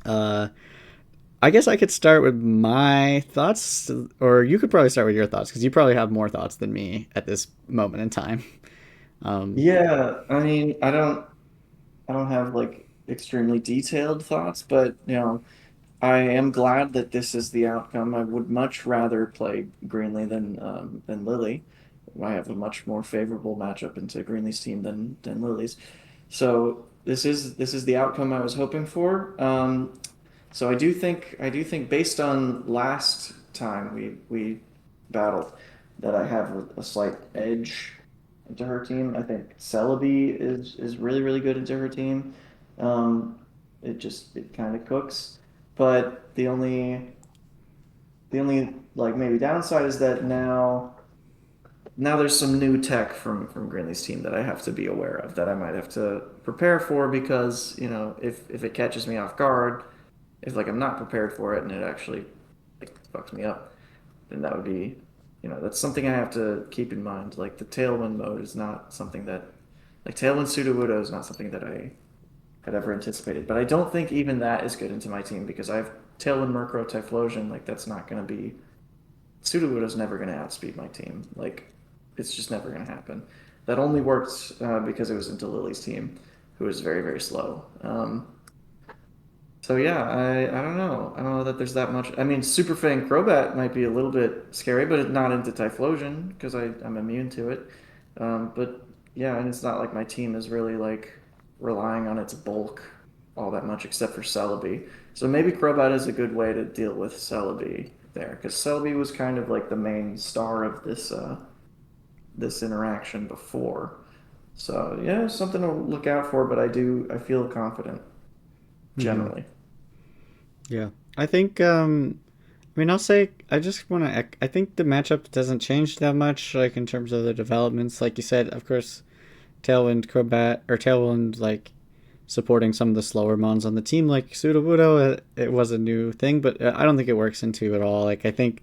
Uh, I guess I could start with my thoughts, or you could probably start with your thoughts because you probably have more thoughts than me at this moment in time. Um, Yeah, I mean, I don't have extremely detailed thoughts, but I am glad that this is the outcome. I would much rather play Greenlee than Lily. I have a much more favorable matchup into Greenlee's team than Lily's. So this is the outcome I was hoping for. So I do think based on last time we battled that I have a slight edge into her team. I think Celebi is really really good into her team. Um, it kind of cooks, but the only maybe downside is that now there's some new tech from Greenlee's team that I have to be aware of that I might have to prepare for because if it catches me off guard, if I'm not prepared for it and it actually fucks me up, then that would be that's something I have to keep in mind. Like the tailwind mode is not something that tailwind Sudowoodo is not something that I had ever anticipated. But I don't think even that is good into my team because I have tailwind Murkrow Typhlosion. That's not going to be Sudowoodo's never going to outspeed my team. It's just never going to happen. That only worked because it was into Lily's team, who is very very slow. So yeah, I don't know. I don't know that there's that much. I mean, Super Fang Crobat might be a little bit scary, but not into Typhlosion because I'm immune to it. But yeah, and it's not like my team is really relying on its bulk all that much except for Celebi. So maybe Crobat is a good way to deal with Celebi there because Celebi was kind of like the main star of this interaction before. So yeah, something to look out for. But I feel confident mhm. generally. Yeah, I think. I mean, I'll say I just want to. I think the matchup doesn't change that much, like in terms of the developments. Like you said, of course, Tailwind Crobat or Tailwind like supporting some of the slower mons on the team, like Sudowoodo. It was a new thing, but I don't think it works into it at all. Like I think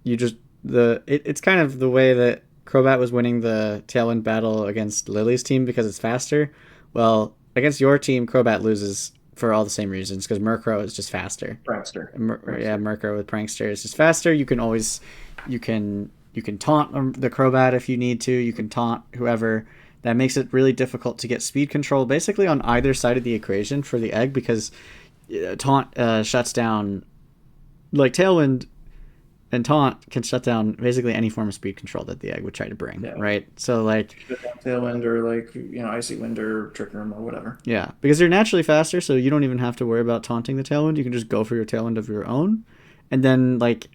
you just it's kind of the way that Crobat was winning the Tailwind battle against Lily's team because it's faster. Well, against your team, Crobat loses for all the same reasons because Murkrow is just faster. Prankster. Yeah, Prankster. Murkrow with Prankster is just faster. You can always you can taunt the Crobat if you need to. You can taunt whoever. That makes it really difficult to get speed control basically on either side of the equation for the egg because taunt shuts down like Tailwind and taunt can shut down basically any form of speed control that the egg would try to bring, Yeah. right? So like Tailwind or like Icy Wind or Trick Room or whatever. yeah, because you're naturally faster, so you don't even have to worry about taunting the Tailwind. You can just go for your Tailwind of your own, and then like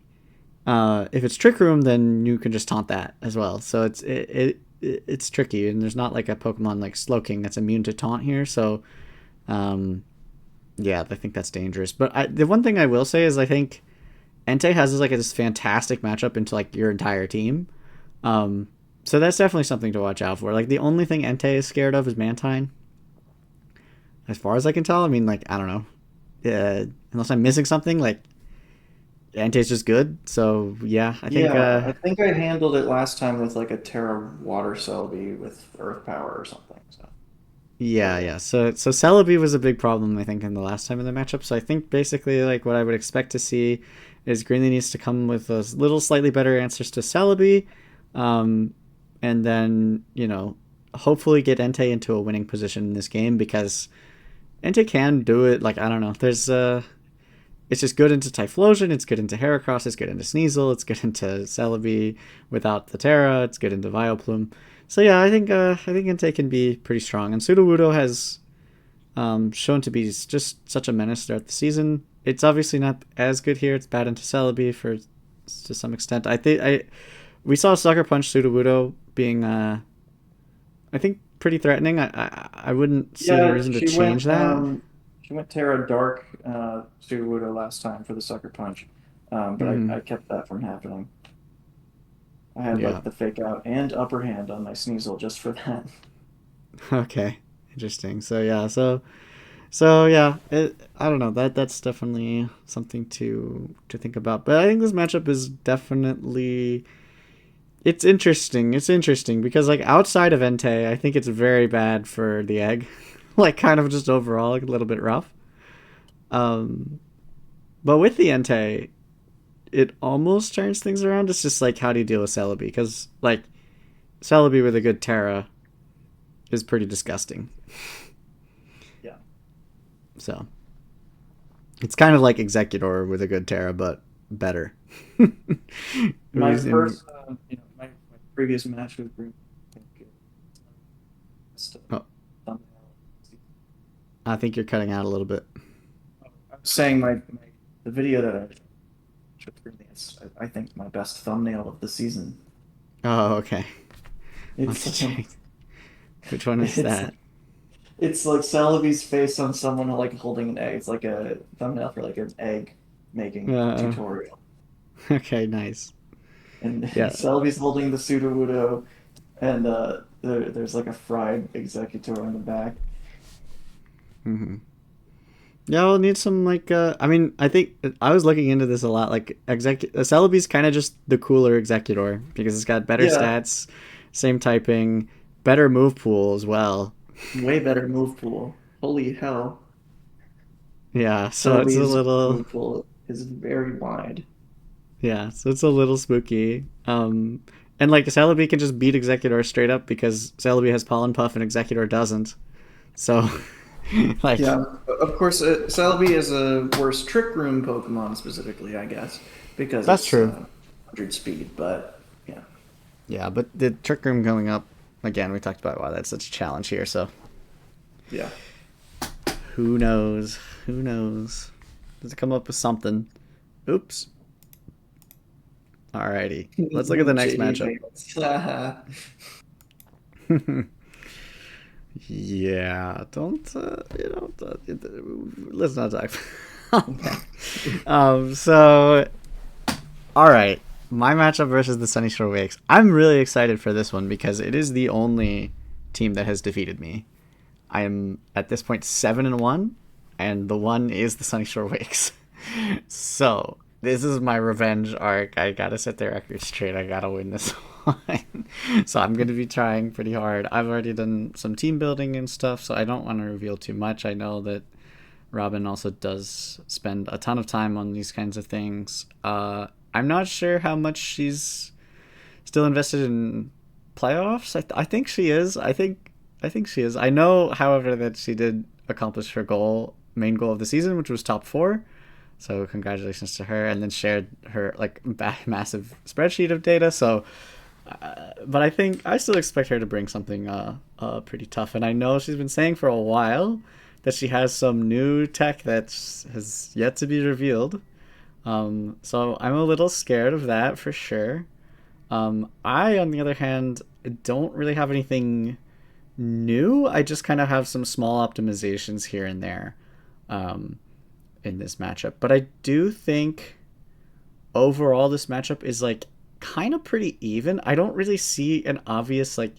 if it's Trick Room, then you can just taunt that as well. So it's tricky, and there's not like a Pokemon like Slowking that's immune to taunt here. So um, yeah, I think that's dangerous. But the one thing I will say is I think Entei has like this fantastic matchup into like your entire team. Um, so that's definitely something to watch out for. Like the only thing Entei is scared of is Mantine, as far as I can tell. I mean, like I don't know, unless I'm missing something. Like Entei's just good. So yeah, I think Yeah, I think I handled it last time with like a Terra Water Celebi with Earth Power or something. So yeah, or yeah. So Celebi was a big problem I think in the last time in the matchup. So I think basically like what I would expect to see is Greenlee needs to come with a little slightly better answers to Celebi, um, and then hopefully get Entei into a winning position in this game because Entei can do it. Like I don't know, there's it's just good into Typhlosion, it's good into Heracross, it's good into Sneasel, it's good into Celebi without the Terra, it's good into Vileplume. So yeah, I think Entei can be pretty strong, and Sudowoodo has shown to be just such a menace throughout the season. It's obviously not as good here. It's bad into Celebi for to some extent. I think we saw Sucker Punch Sudowoodo being I think pretty threatening. I wouldn't see any yeah, reason to change that. she went Terra Dark Sudowoodo last time for the Sucker Punch, but Hmm. I kept that from happening. I had Yeah. like the fake out and upper hand on my Sneasel just for that. Okay. Interesting. So yeah. So yeah. I don't know. That's definitely something to think about. But I think this matchup is definitely it's interesting. It's interesting because like outside of Entei, I think it's very bad for the egg. Like kind of just overall like, a little bit rough. Um, but with the Entei, it almost turns things around. It's just like how do you deal with Celebi? Because like Celebi with a good Terra is pretty disgusting. Yeah. So it's kind of like Executor with a good Terra, but better. My first, my previous match with Green, I think it's Oh, thumbnail. I think you're cutting out a little bit. I was saying the video that I with Green, it's I think my best thumbnail of the season. Oh, okay. I'll have to It's check. Which one is it's that? it's like Celebi's face on someone like holding an egg. It's like a thumbnail for like an egg making Uh, tutorial, okay, nice. and Yeah. Celebi's holding the Sudowoodo, and there's like a fried executor on the back. Hmm. Yeah, we'll need some like. I mean, I think I was looking into this a lot. Like, Celebi's kind of just the cooler Executor because it's got better Yeah, stats, same typing, better move pool as well. way better move pool. Holy hell. Yeah, so it's a Celebi's little. move pool is very wide. Yeah, so it's a little spooky. And like Celebi can just beat Executor straight up because Celebi has Pollen Puff and Executor doesn't. So, like, Yeah, of course, Celebi is a worse Trick Room Pokemon specifically, I guess, because that's it's true. 100 speed, but yeah. Yeah, but the Trick Room going up again, we talked about why that's such a challenge here. So Yeah. who knows? Who knows? Does it come up with something? Oops. Alrighty. Let's look at the next JD matchup. Bates. Yeah, don't let's not talk about that. So all right, my matchup versus the Sunny Shore Wakes. I'm really excited for this one because it is the only team that has defeated me. I am at this point 7-1, and the one is the Sunny Shore Wakes. So this is my revenge arc. I gotta set the record straight. I gotta win this one. So I'm gonna be trying pretty hard. I've already done some team building and stuff, so I don't want to reveal too much. I know that Robin also does spend a ton of time on these kinds of things. I'm not sure how much she's still invested in playoffs. I think she is. I think she is. I know, however, that she did accomplish her main goal of the season, which was top four. So congratulations to her, and then shared her like massive spreadsheet of data. So, but I think I still expect her to bring something pretty tough. And I know she's been saying for a while that she has some new tech that has yet to be revealed. So I'm a little scared of that for sure. I, on the other hand, don't really have anything new. I just kind of have some small optimizations here and there um, in this matchup. But I do think overall this matchup is like kind of pretty even. I don't really see an obvious like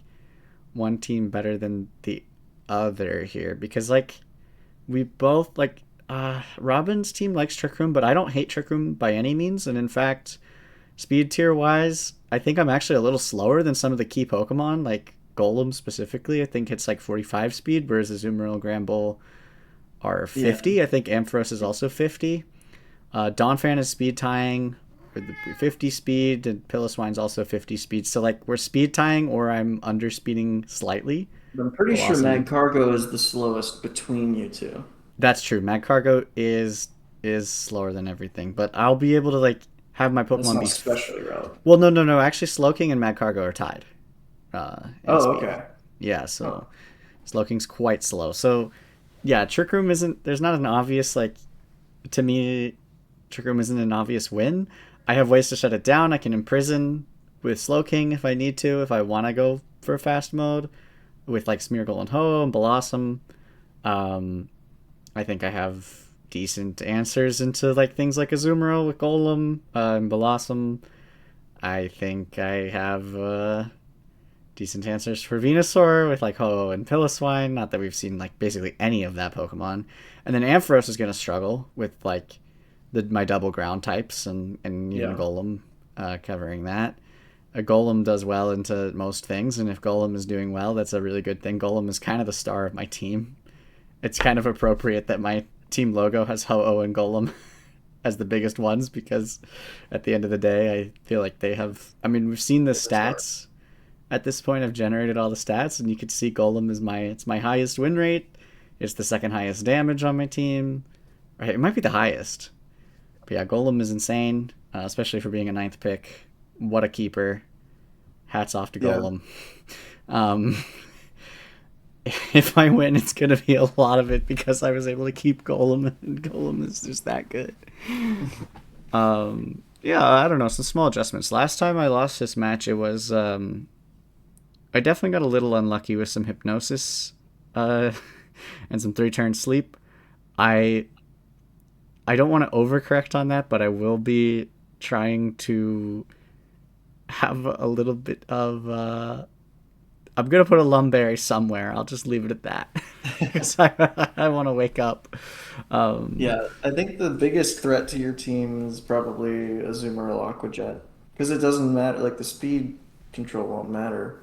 one team better than the other here because like we both like Robin's team likes Trick Room, but I don't hate Trick Room by any means. And in fact, speed tier wise, I think I'm actually a little slower than some of the key Pokemon, like Golem specifically. I think it's like 45 speed, whereas Azumarill, Granbull are Yeah, 50. I think Ampharos is also 50. Donphan is speed tying with 50 speed, and Piloswine's also 50 speed. So like we're speed tying, or I'm under speeding slightly. but I'm pretty sure Velocity. Magcargo is the slowest between you two. That's true. Magcargo is slower than everything, but I'll be able to like have my That's Pokemon not be. especially relevant. Well, no, no, no. Actually, Slowking and Magcargo are tied in Oh, speed. okay. Yeah, so Oh, Slowking's quite slow. So yeah, Trick Room isn't. There's not an obvious like to me. Trick Room isn't an obvious win. I have ways to shut it down. I can imprison with Slowking if I need to. If I want to go for a fast mode with like Smeargle and Ho and Blossom. Um, I think I have decent answers into like things like Azumarill with Golem and Blossom. I think I have decent answers for Venusaur with like Ho and Piloswine. Not that we've seen like basically any of that Pokemon. And then Ampharos is going to struggle with like my double ground types and even yeah. Golem covering that. A Golem does well into most things, and if Golem is doing well, that's a really good thing. Golem is kind of the star of my team. It's kind of appropriate that my team logo has Ho-Oh and Golem as the biggest ones because at the end of the day, I feel like they have. I mean, we've seen the It's a star. stats at this point. I've generated all the stats, and you could see Golem is my highest win rate. It's the second highest damage on my team. Right, it might be the highest. But yeah, Golem is insane, especially for being a ninth pick. What a keeper! Hats off to Yeah. Golem. Um, if I win, it's gonna be a lot of it because I was able to keep Golem, and Golem is just that good. Yeah, I don't know, some small adjustments. Last time I lost this match, it was I definitely got a little unlucky with some hypnosis, uh, and some three-turn sleep. I I don't want to overcorrect on that, but I will be trying to have a little bit of I'm gonna put a lumberry somewhere. I'll just leave it at that because I want to wake up. Um, Yeah, I think the biggest threat to your team is probably Azumarill Aqua Jet because it doesn't matter. Like the speed control won't matter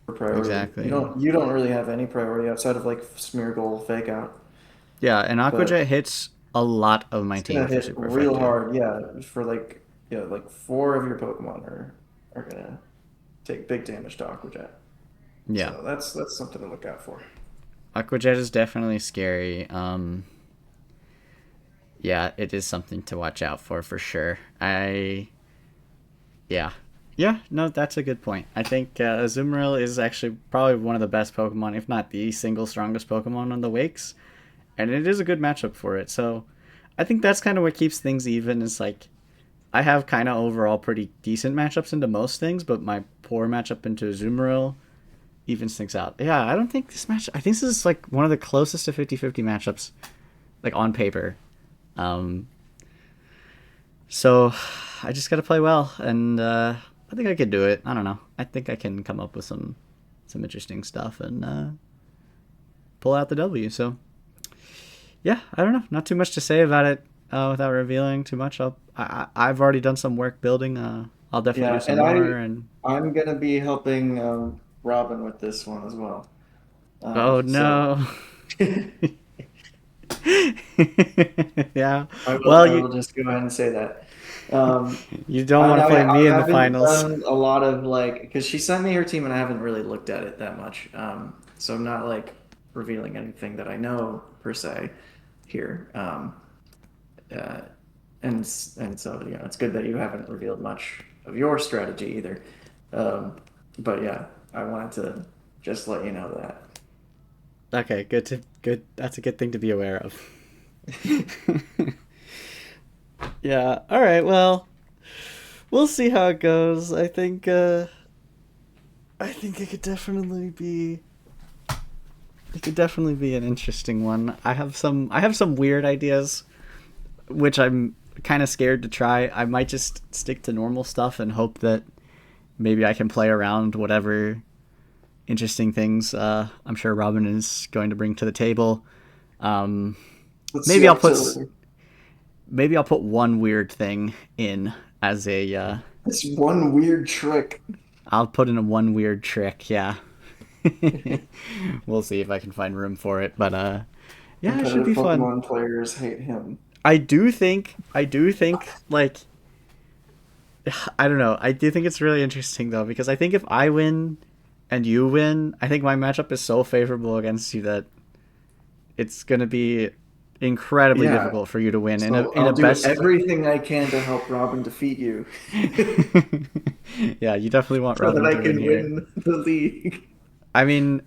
for priority. You exactly. don't you don't really have any priority outside of like Smeargle Fake Out, Yeah, and but Aquajet hits a lot of my it's team gonna for hit super real effective. hard. Yeah, for like yeah like four of your Pokemon are gonna take big damage to Aqua Jet. Yeah, So that's something to look out for. Aquajet is definitely scary. Yeah, it is something to watch out for sure. Yeah, yeah, no, that's a good point. I think Azumarill is actually probably one of the best Pokemon, if not the single strongest Pokemon on the Wakes, and it is a good matchup for it. So I think that's kind of what keeps things even. Is like I have kind of overall pretty decent matchups into most things, but my poor matchup into Azumarill evens things out. Yeah, I don't think this match. I think this is like one of the closest to 50-50 matchups, like on paper. Um, so I just got to play well, and I think I could do it. I don't know. I think I can come up with some interesting stuff and pull out the W. So yeah, I don't know. Not too much to say about it without revealing too much. I've already done some work building. I'll definitely do Yeah, some and more. And I'm gonna be helping Robin with this one as well. oh So no, Yeah. I will. Well, I will just go ahead and say that. you don't I, want to play I me in the haven't finals. done a lot of like because she sent me her team and I haven't really looked at it that much. So I'm not like revealing anything that I know per se here. Uh, and so it's good that you haven't revealed much of your strategy either. But yeah, I wanted to just let you know that. Okay, good. That's a good thing to be aware of. Yeah. All right. Well, we'll see how it goes. I think it could definitely be. It could definitely be an interesting one. I have some weird ideas, which I'm kind of scared to try. I might just stick to normal stuff and hope that maybe I can play around whatever interesting things I'm sure Robin is going to bring to the table. Um, Let's see maybe up to maybe I'll put one weird thing in as a this one weird trick. I'll put in a one weird trick. Yeah. We'll see if I can find room for it, but yeah, it should Competitive be fun. Pokemon players hate him. I do think like I don't know. I do think it's really interesting though because I think if I win and you win, I think my matchup is so favorable against you that it's going to be incredibly Yeah, difficult for you to win so in a I'll do best. everything I can to help Robin defeat you Yeah, you definitely want so that Robin I to win can here. win the league. I mean,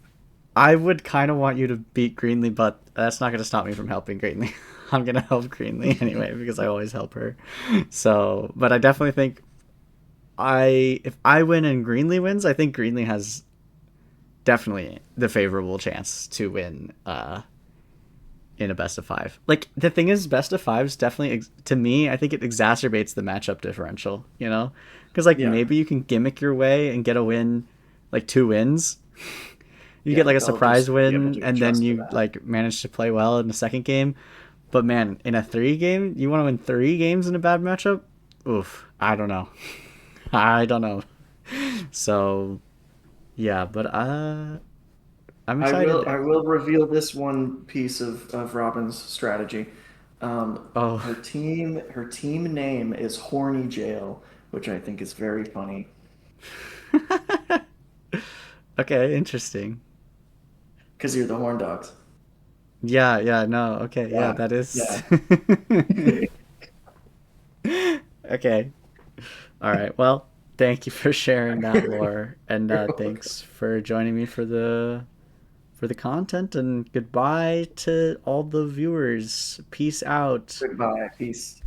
I would kind of want you to beat Greenlee, but that's not going to stop me from helping Greenlee. I'm going to help Greenlee anyway because I always help her. So, but I definitely think I if I win and Greenlee wins, I think Greenlee has definitely the favorable chance to win in a best of five. Like the thing is, best of fives definitely to me, I think it exacerbates the matchup differential. You know, because like Yeah, maybe you can gimmick your way and get a win, like two wins. You get yeah, like a they'll surprise just be able win, to and then adjust to you that. like manage to play well in the second game. But man, in a three game, you want to win three games in a bad matchup? Oof, I don't know. I don't know. So yeah, but I'm I excited. will reveal this one piece of Robin's strategy. Oh, Her team name is Horny Jail, which I think is very funny okay, interesting. because you're the Horn Dogs. Yeah, yeah, no, okay, yeah, Yeah, that is. yeah. Okay, all right. Well, thank you for sharing that lore, and You're welcome. thanks for joining me for the content. And goodbye to all the viewers. Peace out. Goodbye. Peace.